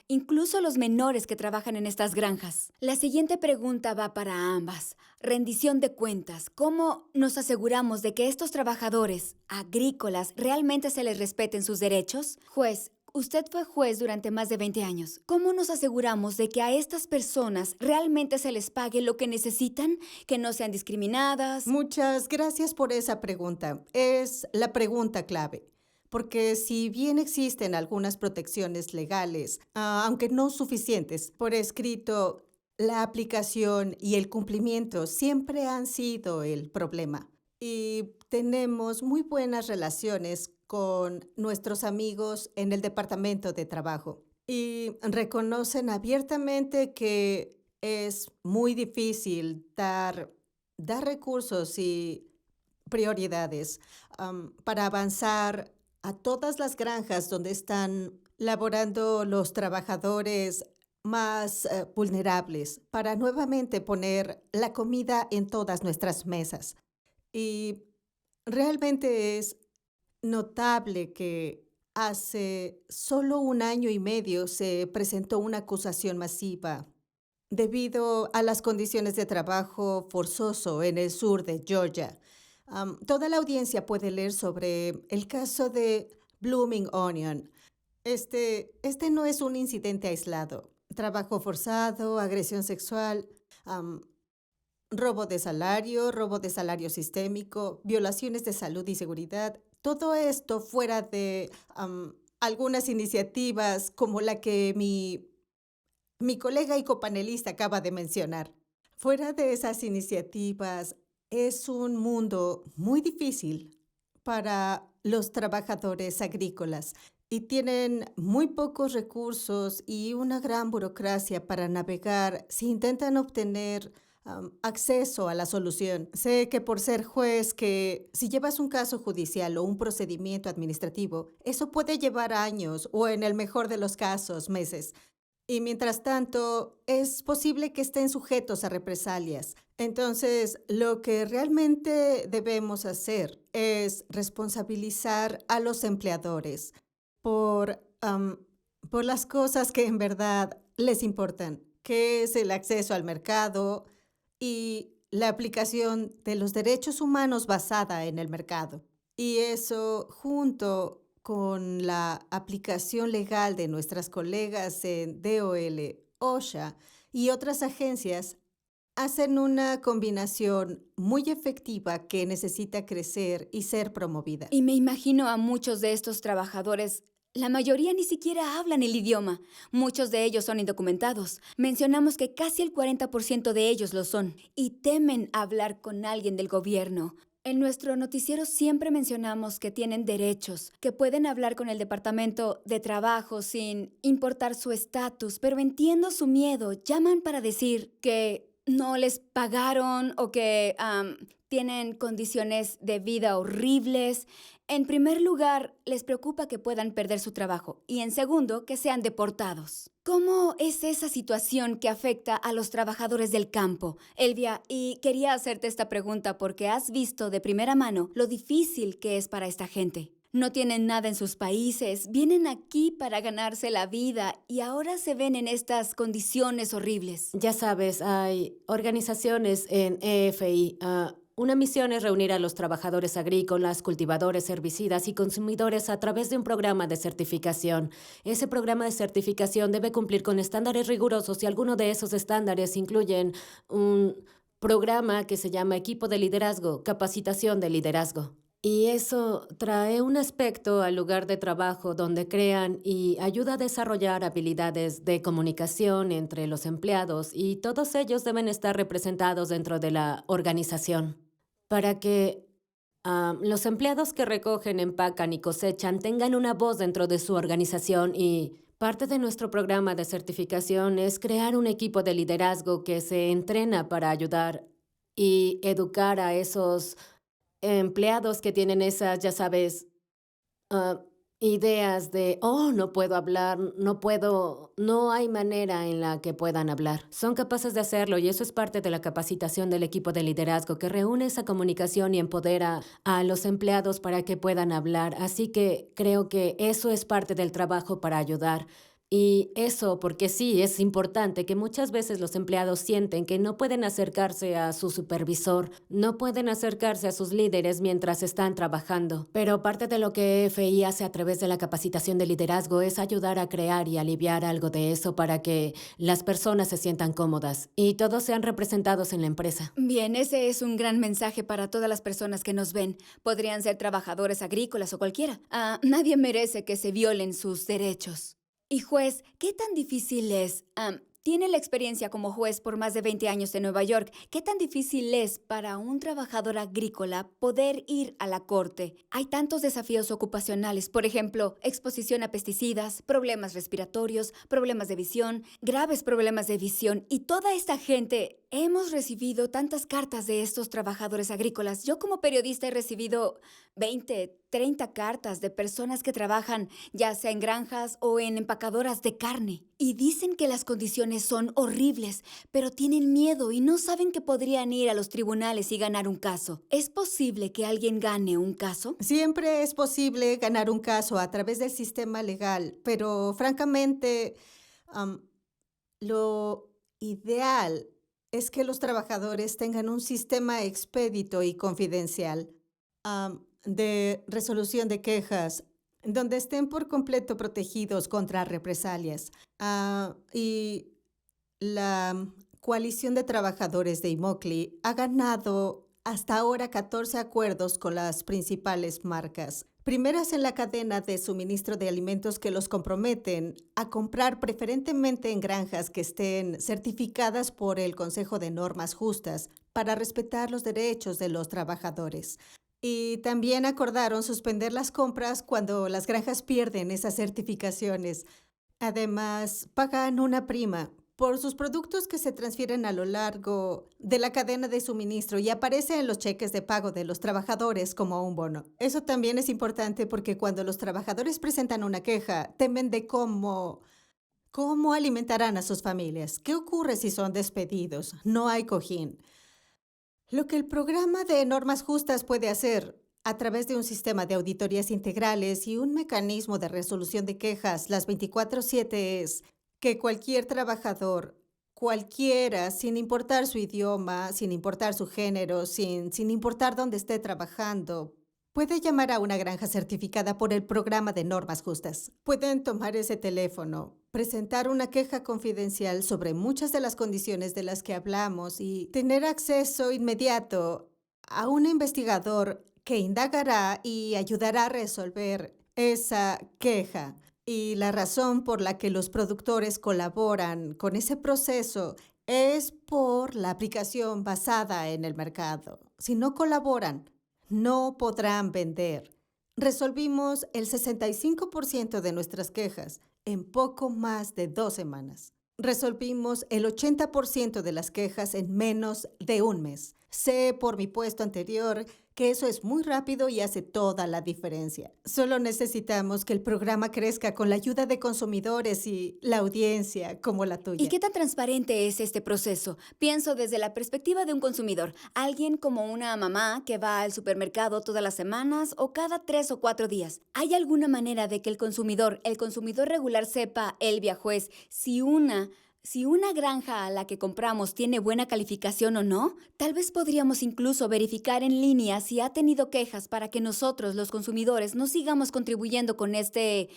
incluso los menores que trabajan en estas granjas. La siguiente pregunta va para ambas. Rendición de cuentas. ¿Cómo nos aseguramos de que estos trabajadores agrícolas realmente se les respeten sus derechos? Juez, usted fue juez durante más de 20 años. ¿Cómo nos aseguramos de que a estas personas realmente se les pague lo que necesitan, que no sean discriminadas? Muchas gracias por esa pregunta. Es la pregunta clave. Porque si bien existen algunas protecciones legales, aunque no suficientes, por escrito, la aplicación y el cumplimiento siempre han sido el problema. Y tenemos muy buenas relaciones con nuestros amigos en el Departamento de Trabajo. Y reconocen abiertamente que es muy difícil dar recursos y prioridades para avanzar a todas las granjas donde están laborando los trabajadores más vulnerables, para nuevamente poner la comida en todas nuestras mesas. Y realmente es notable que hace solo 1 año y medio se presentó una acusación masiva debido a las condiciones de trabajo forzoso en el sur de Georgia. Toda la audiencia puede leer sobre el caso de Blooming Onion. Este no es un incidente aislado. Trabajo forzado, agresión sexual, robo de salario sistémico, violaciones de salud y seguridad. Todo esto fuera de algunas iniciativas como la que mi colega y copanelista acaba de mencionar. Fuera de esas iniciativas, es un mundo muy difícil para los trabajadores agrícolas y tienen muy pocos recursos y una gran burocracia para navegar si intentan obtener acceso a la solución. Sé que por ser juez, que si llevas un caso judicial o un procedimiento administrativo, eso puede llevar años o en el mejor de los casos, meses. Y mientras tanto, es posible que estén sujetos a represalias. Entonces, lo que realmente debemos hacer es responsabilizar a los empleadores por las cosas que en verdad les importan, que es el acceso al mercado y la aplicación de los derechos humanos basada en el mercado. Y eso, junto con la aplicación legal de nuestras colegas en DOL, OSHA y otras agencias, hacen una combinación muy efectiva que necesita crecer y ser promovida. Y me imagino a muchos de estos trabajadores. La mayoría ni siquiera hablan el idioma. Muchos de ellos son indocumentados. Mencionamos que casi el 40% de ellos lo son y temen hablar con alguien del gobierno. En nuestro noticiero siempre mencionamos que tienen derechos, que pueden hablar con el Departamento de Trabajo sin importar su estatus, pero entiendo su miedo. Llaman para decir que no les pagaron o que tienen condiciones de vida horribles. En primer lugar, les preocupa que puedan perder su trabajo y en segundo, que sean deportados. ¿Cómo es esa situación que afecta a los trabajadores del campo? Elvia, y quería hacerte esta pregunta porque has visto de primera mano lo difícil que es para esta gente. No tienen nada en sus países, vienen aquí para ganarse la vida y ahora se ven en estas condiciones horribles. Ya sabes, hay organizaciones en EFI, Una misión es reunir a los trabajadores agrícolas, cultivadores, herbicidas y consumidores a través de un programa de certificación. Ese programa de certificación debe cumplir con estándares rigurosos y algunos de esos estándares incluyen un programa que se llama Equipo de Liderazgo, Capacitación de Liderazgo. Y eso trae un aspecto al lugar de trabajo donde crean y ayuda a desarrollar habilidades de comunicación entre los empleados y todos ellos deben estar representados dentro de la organización para que los empleados que recogen, empacan y cosechan tengan una voz dentro de su organización y parte de nuestro programa de certificación es crear un equipo de liderazgo que se entrena para ayudar y educar a esos empleados que tienen esas, ya sabes, ideas de, oh, no puedo hablar, no hay manera en la que puedan hablar. Son capaces de hacerlo y eso es parte de la capacitación del equipo de liderazgo que reúne esa comunicación y empodera a los empleados para que puedan hablar. Así que creo que eso es parte del trabajo para ayudar. Y eso porque sí, es importante que muchas veces los empleados sienten que no pueden acercarse a su supervisor, no pueden acercarse a sus líderes mientras están trabajando. Pero parte de lo que EFI hace a través de la capacitación de liderazgo es ayudar a crear y aliviar algo de eso para que las personas se sientan cómodas y todos sean representados en la empresa. Bien, ese es un gran mensaje para todas las personas que nos ven. Podrían ser trabajadores agrícolas o cualquiera. Nadie merece que se violen sus derechos. Y juez, ¿qué tan difícil es? Tiene la experiencia como juez por más de 20 años en Nueva York. ¿Qué tan difícil es para un trabajador agrícola poder ir a la corte? Hay tantos desafíos ocupacionales, por ejemplo, exposición a pesticidas, problemas respiratorios, problemas de visión, graves problemas de visión. Y toda esta gente, hemos recibido tantas cartas de estos trabajadores agrícolas. Yo como periodista he recibido 20, 30 cartas de personas que trabajan ya sea en granjas o en empacadoras de carne. Y dicen que las condiciones son horribles, pero tienen miedo y no saben que podrían ir a los tribunales y ganar un caso. ¿Es posible que alguien gane un caso? Siempre es posible ganar un caso a través del sistema legal, pero francamente, lo ideal es que los trabajadores tengan un sistema expedito y confidencial de resolución de quejas donde estén por completo protegidos contra represalias. Y la coalición de trabajadores de Immokalee ha ganado hasta ahora 14 acuerdos con las principales marcas. Primeras en la cadena de suministro de alimentos que los comprometen a comprar preferentemente en granjas que estén certificadas por el Consejo de Normas Justas para respetar los derechos de los trabajadores. Y también acordaron suspender las compras cuando las granjas pierden esas certificaciones. Además, pagan una prima por sus productos que se transfieren a lo largo de la cadena de suministro y aparece en los cheques de pago de los trabajadores como un bono. Eso también es importante porque cuando los trabajadores presentan una queja, temen de cómo alimentarán a sus familias. ¿Qué ocurre si son despedidos? No hay cojín. Lo que el programa de normas justas puede hacer a través de un sistema de auditorías integrales y un mecanismo de resolución de quejas las 24/7 es que cualquier trabajador, cualquiera, sin importar su idioma, sin importar su género, sin importar dónde esté trabajando, puede llamar a una granja certificada por el programa de normas justas. Pueden tomar ese teléfono, presentar una queja confidencial sobre muchas de las condiciones de las que hablamos y tener acceso inmediato a un investigador que indagará y ayudará a resolver esa queja. Y la razón por la que los productores colaboran con ese proceso es por la aplicación basada en el mercado. Si no colaboran, no podrán vender. Resolvimos el 65% de nuestras quejas en poco más de 2 semanas. Resolvimos el 80% de las quejas en menos de un mes. Sé por mi puesto anterior que eso es muy rápido y hace toda la diferencia. Solo necesitamos que el programa crezca con la ayuda de consumidores y la audiencia como la tuya. ¿Y qué tan transparente es este proceso? Pienso desde la perspectiva de un consumidor. Alguien como una mamá que va al supermercado todas las semanas o cada 3 o 4 días. ¿Hay alguna manera de que el consumidor regular sepa, el juez, si una si una granja a la que compramos tiene buena calificación o no. Tal vez podríamos incluso verificar en línea si ha tenido quejas para que nosotros, los consumidores, no sigamos contribuyendo con este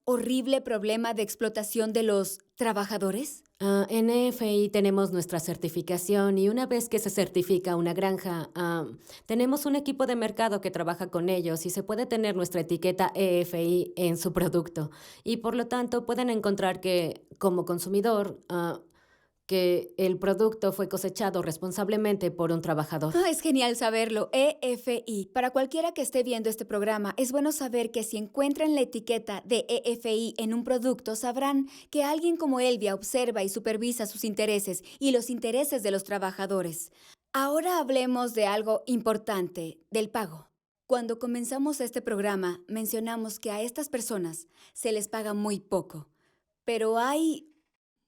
horrible problema de explotación de los trabajadores. En EFI tenemos nuestra certificación y una vez que se certifica una granja, tenemos un equipo de mercado que trabaja con ellos y se puede tener nuestra etiqueta EFI en su producto. Y por lo tanto pueden encontrar que como consumidor, que el producto fue cosechado responsablemente por un trabajador. Es genial saberlo, EFI. Para cualquiera que esté viendo este programa, es bueno saber que si encuentran la etiqueta de EFI en un producto, sabrán que alguien como Elvia observa y supervisa sus intereses y los intereses de los trabajadores. Ahora hablemos de algo importante, del pago. Cuando comenzamos este programa, mencionamos que a estas personas se les paga muy poco, pero hay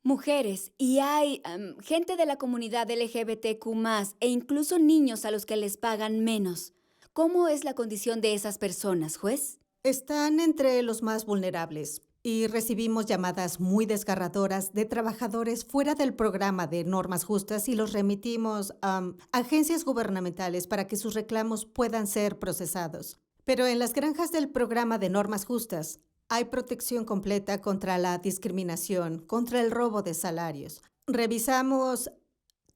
mujeres y hay gente de la comunidad LGBTQ+, e incluso niños a los que les pagan menos. ¿Cómo es la condición de esas personas, juez? Están entre los más vulnerables y recibimos llamadas muy desgarradoras de trabajadores fuera del programa de normas justas y los remitimos a agencias gubernamentales para que sus reclamos puedan ser procesados. Pero en las granjas del programa de normas justas, hay protección completa contra la discriminación, contra el robo de salarios. Revisamos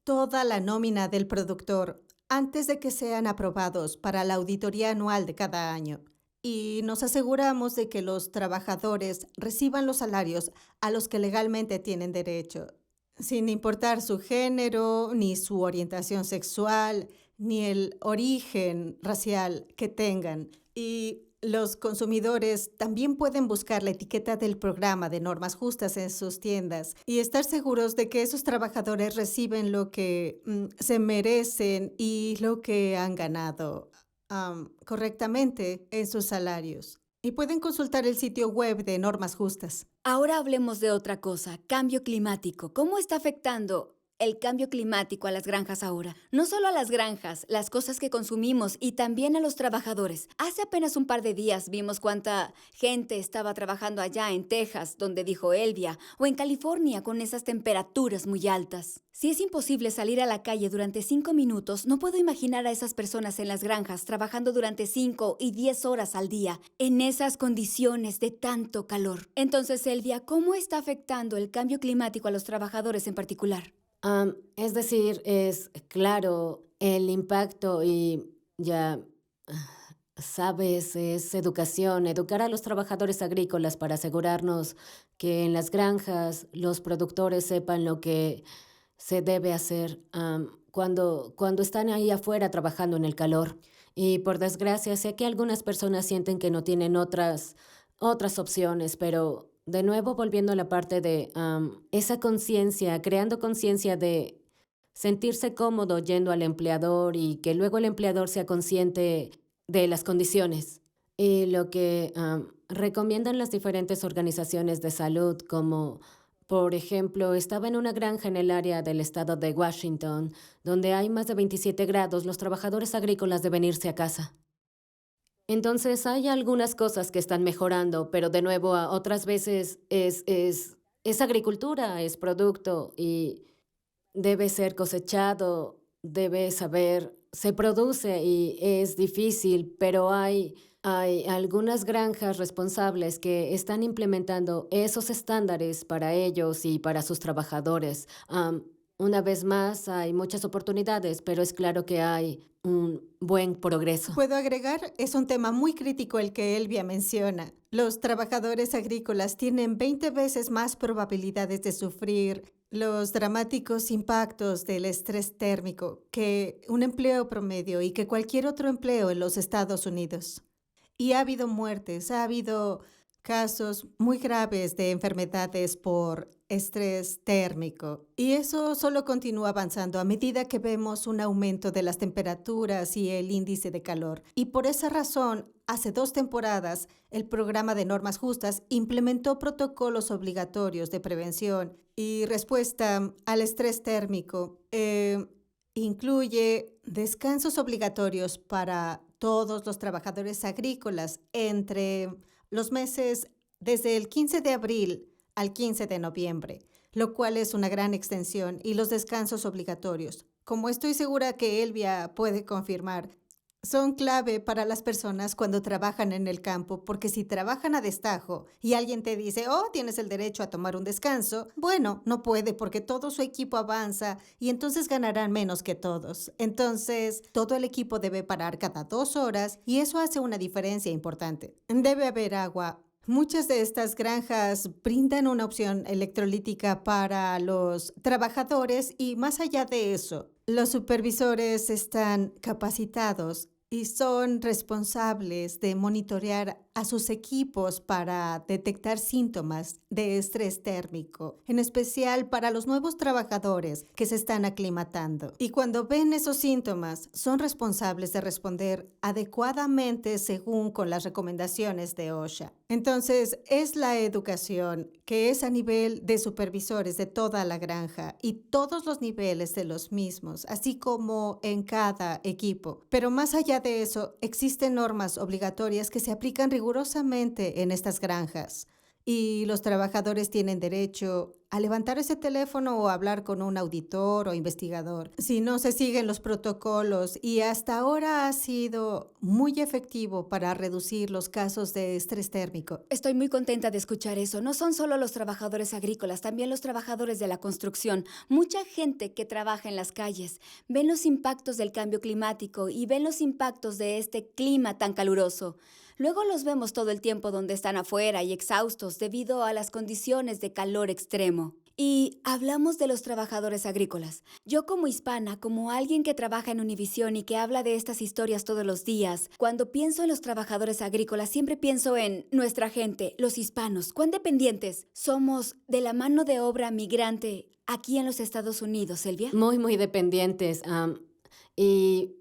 toda la nómina del productor antes de que sean aprobados para la auditoría anual de cada año y nos aseguramos de que los trabajadores reciban los salarios a los que legalmente tienen derecho, sin importar su género, ni su orientación sexual, ni el origen racial que tengan. Y los consumidores también pueden buscar la etiqueta del programa de normas justas en sus tiendas y estar seguros de que esos trabajadores reciben lo que se merecen y lo que han ganado correctamente en sus salarios. Y pueden consultar el sitio web de Normas Justas. Ahora hablemos de otra cosa, cambio climático. ¿Cómo está afectando el cambio climático a las granjas ahora? No solo a las granjas, las cosas que consumimos y también a los trabajadores. Hace apenas un par de días vimos cuánta gente estaba trabajando allá en Texas, donde dijo Elvia, o en California con esas temperaturas muy altas. Si es imposible salir a la calle durante 5 minutos, no puedo imaginar a esas personas en las granjas trabajando durante 5 y 10 horas al día en esas condiciones de tanto calor. Entonces, Elvia, ¿cómo está afectando el cambio climático a los trabajadores en particular? Es decir, es claro el impacto y ya sabes, es educación, educar a los trabajadores agrícolas para asegurarnos que en las granjas los productores sepan lo que se debe hacer cuando están ahí afuera trabajando en el calor. Y por desgracia, sé que algunas personas sienten que no tienen otras opciones, pero de nuevo, volviendo a la parte de esa conciencia, creando conciencia de sentirse cómodo yendo al empleador y que luego el empleador sea consciente de las condiciones. Y lo que recomiendan las diferentes organizaciones de salud, como por ejemplo, estaba en una granja en el área del estado de Washington, donde hay más de 27 grados, los trabajadores agrícolas deben irse a casa. Entonces hay algunas cosas que están mejorando, pero de nuevo otras veces es agricultura, es producto y debe ser cosechado, debe saber, se produce y es difícil, pero hay algunas granjas responsables que están implementando esos estándares para ellos y para sus trabajadores. Una vez más, hay muchas oportunidades, pero es claro que hay un buen progreso. ¿Puedo agregar? Es un tema muy crítico el que Elvia menciona. Los trabajadores agrícolas tienen 20 veces más probabilidades de sufrir los dramáticos impactos del estrés térmico que un empleo promedio y que cualquier otro empleo en los Estados Unidos. Y ha habido muertes, ha habido casos muy graves de enfermedades por estrés térmico. Y eso solo continúa avanzando a medida que vemos un aumento de las temperaturas y el índice de calor. Y por esa razón, hace 2 temporadas, el programa de normas justas implementó protocolos obligatorios de prevención y respuesta al estrés térmico. Incluye descansos obligatorios para todos los trabajadores agrícolas entre los meses desde el 15 de abril al 15 de noviembre. lo cual es una gran extensión, y los descansos obligatorios. Como estoy segura que Elvia puede confirmar, son clave para las personas cuando trabajan en el campo, porque si trabajan a destajo y alguien te dice, oh, tienes el derecho a tomar un descanso, bueno, no puede porque todo su equipo avanza y entonces ganarán menos que todos. Entonces, todo el equipo debe parar cada 2 horas y eso hace una diferencia importante. Debe haber agua. Muchas de estas granjas brindan una opción electrolítica para los trabajadores y más allá de eso, los supervisores están capacitados y son responsables de monitorear a sus equipos para detectar síntomas de estrés térmico, en especial para los nuevos trabajadores que se están aclimatando. Y cuando ven esos síntomas, son responsables de responder adecuadamente según con las recomendaciones de OSHA. Entonces, es la educación que es a nivel de supervisores de toda la granja y todos los niveles de los mismos, así como en cada equipo. Pero más allá de eso, existen normas obligatorias que se aplican rigurosamente en estas granjas y los trabajadores tienen derecho a levantar ese teléfono o hablar con un auditor o investigador si no se siguen los protocolos, y hasta ahora ha sido muy efectivo para reducir los casos de estrés térmico. Estoy muy contenta de escuchar eso. No son solo los trabajadores agrícolas, también los trabajadores de la construcción. Mucha gente que trabaja en las calles ven los impactos del cambio climático y ven los impactos de este clima tan caluroso. Luego los vemos todo el tiempo donde están afuera y exhaustos debido a las condiciones de calor extremo. Y hablamos de los trabajadores agrícolas. Yo como hispana, como alguien que trabaja en Univisión y que habla de estas historias todos los días, cuando pienso en los trabajadores agrícolas, siempre pienso en nuestra gente, los hispanos. ¿Cuán dependientes somos de la mano de obra migrante aquí en los Estados Unidos, Elvia? Muy, muy dependientes. Y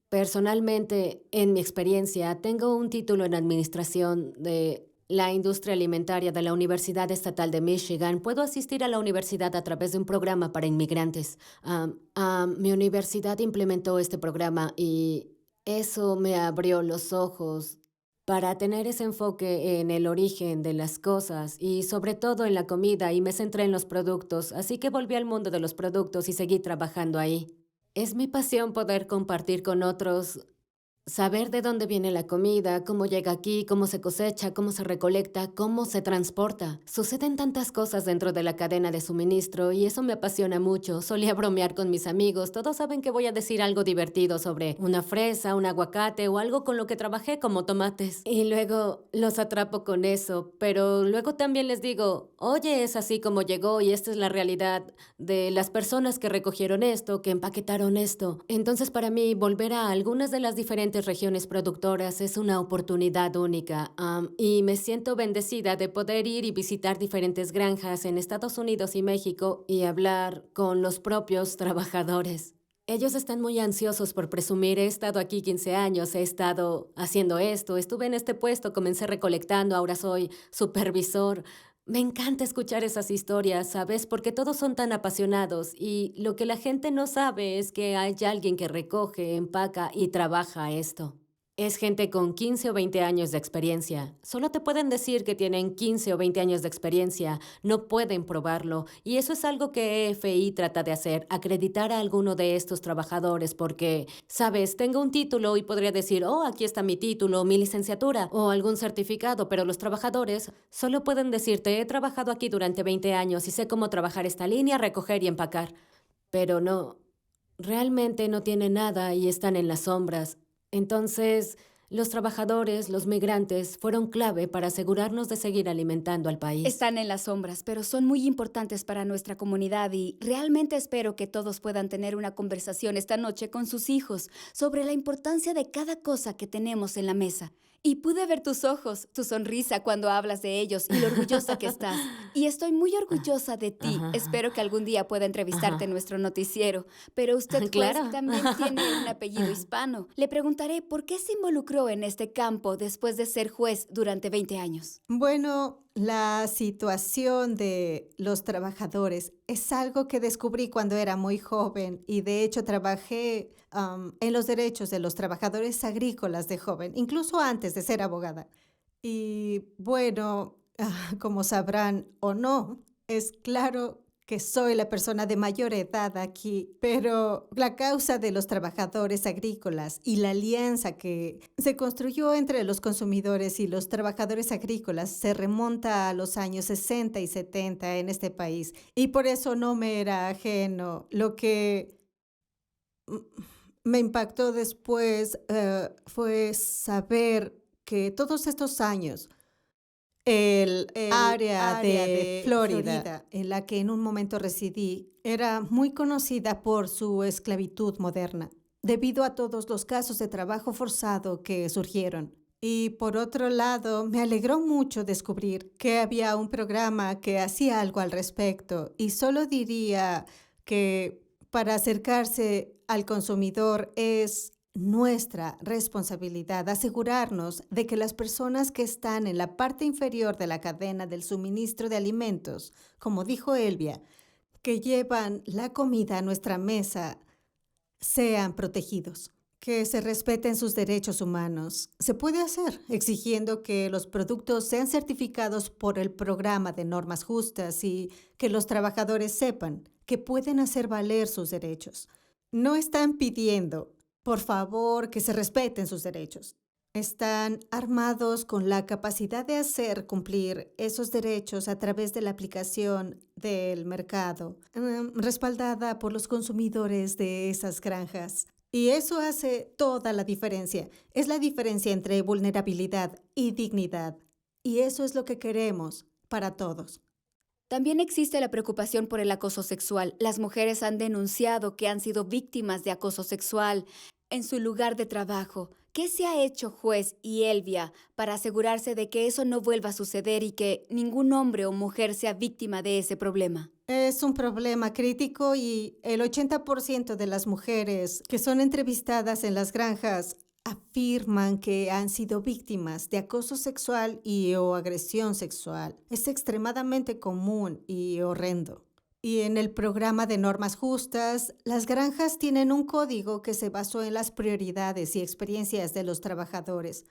personalmente, en mi experiencia, tengo un título en administración de la industria alimentaria de la Universidad Estatal de Michigan. Puedo asistir a la universidad a través de un programa para inmigrantes. Mi universidad implementó este programa y eso me abrió los ojos para tener ese enfoque en el origen de las cosas y sobre todo en la comida, y me centré en los productos, así que volví al mundo de los productos y seguí trabajando ahí. Es mi pasión poder compartir con otros, saber de dónde viene la comida, cómo llega aquí, cómo se cosecha, cómo se recolecta, cómo se transporta. Suceden tantas cosas dentro de la cadena de suministro y eso me apasiona mucho. Solía bromear con mis amigos. Todos saben que voy a decir algo divertido sobre una fresa, un aguacate o algo con lo que trabajé como tomates. Y luego los atrapo con eso, pero luego también les digo, oye, es así como llegó y esta es la realidad de las personas que recogieron esto, que empaquetaron esto. Entonces para mí volver a algunas de las diferentes regiones productoras es una oportunidad única y me siento bendecida de poder ir y visitar diferentes granjas en Estados Unidos y México y hablar con los propios trabajadores. Ellos están muy ansiosos por presumir, he estado aquí 15 años, he estado haciendo esto, estuve en este puesto, comencé recolectando, ahora soy supervisor. Me encanta escuchar esas historias, ¿sabes? Porque todos son tan apasionados y lo que la gente no sabe es que hay alguien que recoge, empaca y trabaja esto. Es gente con 15 o 20 años de experiencia. Solo te pueden decir que tienen 15 o 20 años de experiencia, no pueden probarlo. Y eso es algo que EFI trata de hacer, acreditar a alguno de estos trabajadores porque, sabes, tengo un título y podría decir, oh, aquí está mi título, mi licenciatura o algún certificado, pero los trabajadores solo pueden decirte, he trabajado aquí durante 20 años y sé cómo trabajar esta línea, recoger y empacar. Pero no, realmente no tienen nada y están en las sombras. Entonces, los trabajadores, los migrantes, fueron clave para asegurarnos de seguir alimentando al país. Están en las sombras, pero son muy importantes para nuestra comunidad y realmente espero que todos puedan tener una conversación esta noche con sus hijos sobre la importancia de cada cosa que tenemos en la mesa. Y pude ver tus ojos, tu sonrisa cuando hablas de ellos y lo orgullosa que estás. Y estoy muy orgullosa de ti. Espero que algún día pueda entrevistarte en nuestro noticiero. Pero usted Claro. pues, también tiene un apellido hispano. Le preguntaré por qué se involucró en este campo después de ser juez durante 20 años. Bueno, la situación de los trabajadores es algo que descubrí cuando era muy joven y de hecho trabajé en los derechos de los trabajadores agrícolas de joven, incluso antes de ser abogada. Y bueno, como sabrán o no, Es claro que soy la persona de mayor edad aquí, pero la causa de los trabajadores agrícolas y la alianza que se construyó entre los consumidores y los trabajadores agrícolas se remonta a los años 60 y 70 en este país. Y por eso no me era ajeno. Lo que mm, me impactó después fue saber que todos estos años el área de Florida, en la que en un momento residí, era muy conocida por su esclavitud moderna, debido a todos los casos de trabajo forzado que surgieron. Y por otro lado, me alegró mucho descubrir que había un programa que hacía algo al respecto. Y solo diría que para acercarse al consumidor es nuestra responsabilidad asegurarnos de que las personas que están en la parte inferior de la cadena del suministro de alimentos, como dijo Elvia, que llevan la comida a nuestra mesa, sean protegidos, que se respeten sus derechos humanos. Se puede hacer exigiendo que los productos sean certificados por el programa de normas justas y que los trabajadores sepan que pueden hacer valer sus derechos. No están pidiendo, por favor, que se respeten sus derechos. Están armados con la capacidad de hacer cumplir esos derechos a través de la aplicación del mercado, respaldada por los consumidores de esas granjas. Y eso hace toda la diferencia. Es la diferencia entre vulnerabilidad y dignidad. Y eso es lo que queremos para todos. También existe la preocupación por el acoso sexual. Las mujeres han denunciado que han sido víctimas de acoso sexual en su lugar de trabajo. ¿Qué se ha hecho, juez y Elvia, para asegurarse de que eso no vuelva a suceder y que ningún hombre o mujer sea víctima de ese problema? Es un problema crítico y el 80% de las mujeres que son entrevistadas en las granjas afirman que han sido víctimas de acoso sexual o agresión sexual. Es extremadamente común y horrendo. Y en el programa de normas justas, las granjas tienen un código que se basó en las prioridades y experiencias de los trabajadores.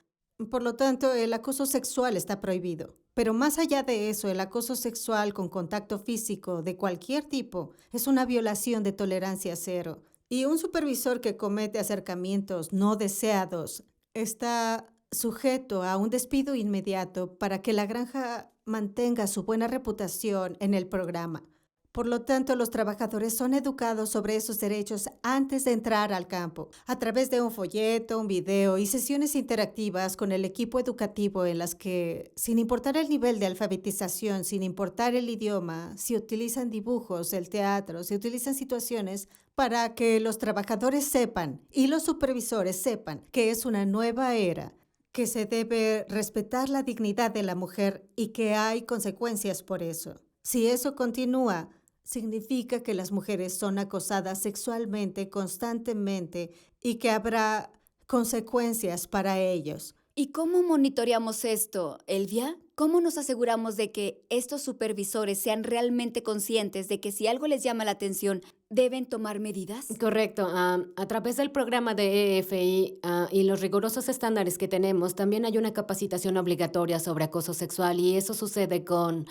Por lo tanto, el acoso sexual está prohibido. Pero más allá de eso, el acoso sexual con contacto físico de cualquier tipo es una violación de tolerancia cero. Y un supervisor que comete acercamientos no deseados está sujeto a un despido inmediato para que la granja mantenga su buena reputación en el programa. Por lo tanto, los trabajadores son educados sobre esos derechos antes de entrar al campo, a través de un folleto, un video y sesiones interactivas con el equipo educativo en las que, sin importar el nivel de alfabetización, sin importar el idioma, se utilizan dibujos, el teatro, se utilizan situaciones para que los trabajadores sepan y los supervisores sepan que es una nueva era, que se debe respetar la dignidad de la mujer y que hay consecuencias por eso. Si eso continúa, significa que las mujeres son acosadas sexualmente constantemente y que habrá consecuencias para ellos. ¿Y cómo monitoreamos esto, Elvia? ¿Cómo nos aseguramos de que estos supervisores sean realmente conscientes de que si algo les llama la atención, deben tomar medidas? Correcto. A través del programa de EFI y los rigurosos estándares que tenemos, también hay una capacitación obligatoria sobre acoso sexual y eso sucede con...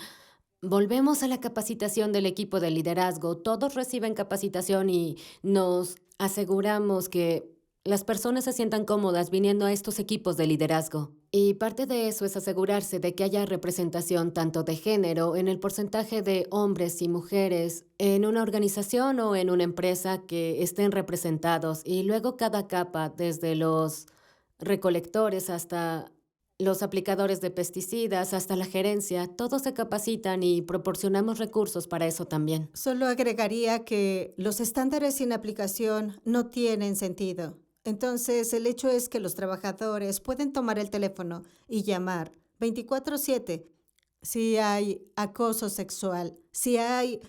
Volvemos a la capacitación del equipo de liderazgo. Todos reciben capacitación y nos aseguramos que las personas se sientan cómodas viniendo a estos equipos de liderazgo. Y parte de eso es asegurarse de que haya representación tanto de género en el porcentaje de hombres y mujeres en una organización o en una empresa que estén representados. Y luego cada capa, desde los recolectores hasta los aplicadores de pesticidas, hasta la gerencia, todos se capacitan y proporcionamos recursos para eso también. Solo agregaría que los estándares sin aplicación no tienen sentido. Entonces, el hecho es que los trabajadores pueden tomar el teléfono y llamar 24/7 si hay acoso sexual, si hay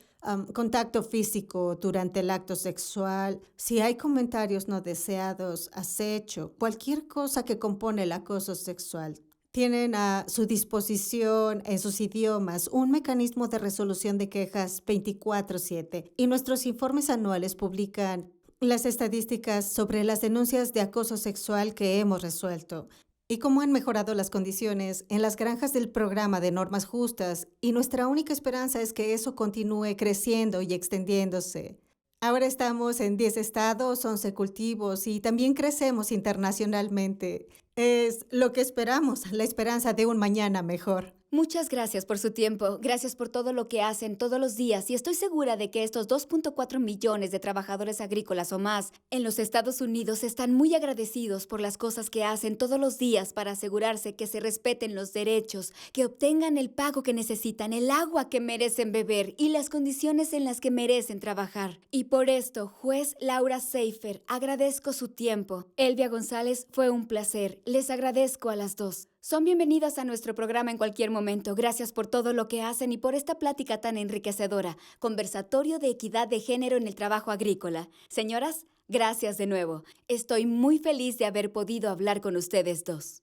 contacto físico durante el acto sexual, si hay comentarios no deseados, acecho, cualquier cosa que compone el acoso sexual. Tienen a su disposición en sus idiomas un mecanismo de resolución de quejas 24/7 y nuestros informes anuales publican las estadísticas sobre las denuncias de acoso sexual que hemos resuelto. y cómo han mejorado las condiciones en las granjas del programa de normas justas, y nuestra única esperanza es que eso continúe creciendo y extendiéndose. Ahora estamos en 10 estados, 11 cultivos y también crecemos internacionalmente. Es lo que esperamos, la esperanza de un mañana mejor. Muchas gracias por su tiempo, gracias por todo lo que hacen todos los días y estoy segura de que estos 2.4 millones de trabajadores agrícolas o más en los Estados Unidos están muy agradecidos por las cosas que hacen todos los días para asegurarse que se respeten los derechos, que obtengan el pago que necesitan, el agua que merecen beber y las condiciones en las que merecen trabajar. Y por esto, juez Laura Seifer, agradezco su tiempo. Elvia González, fue un placer. Les agradezco a las dos. Son bienvenidas a nuestro programa en cualquier momento. Gracias por todo lo que hacen y por esta plática tan enriquecedora. Conversatorio de equidad de género en el trabajo agrícola. Señoras, gracias de nuevo. Estoy muy feliz de haber podido hablar con ustedes dos.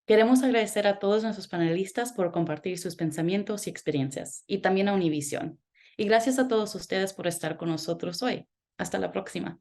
Queremos agradecer a todos nuestros panelistas por compartir sus pensamientos y experiencias, y también a Univision. Y gracias a todos ustedes por estar con nosotros hoy. Hasta la próxima.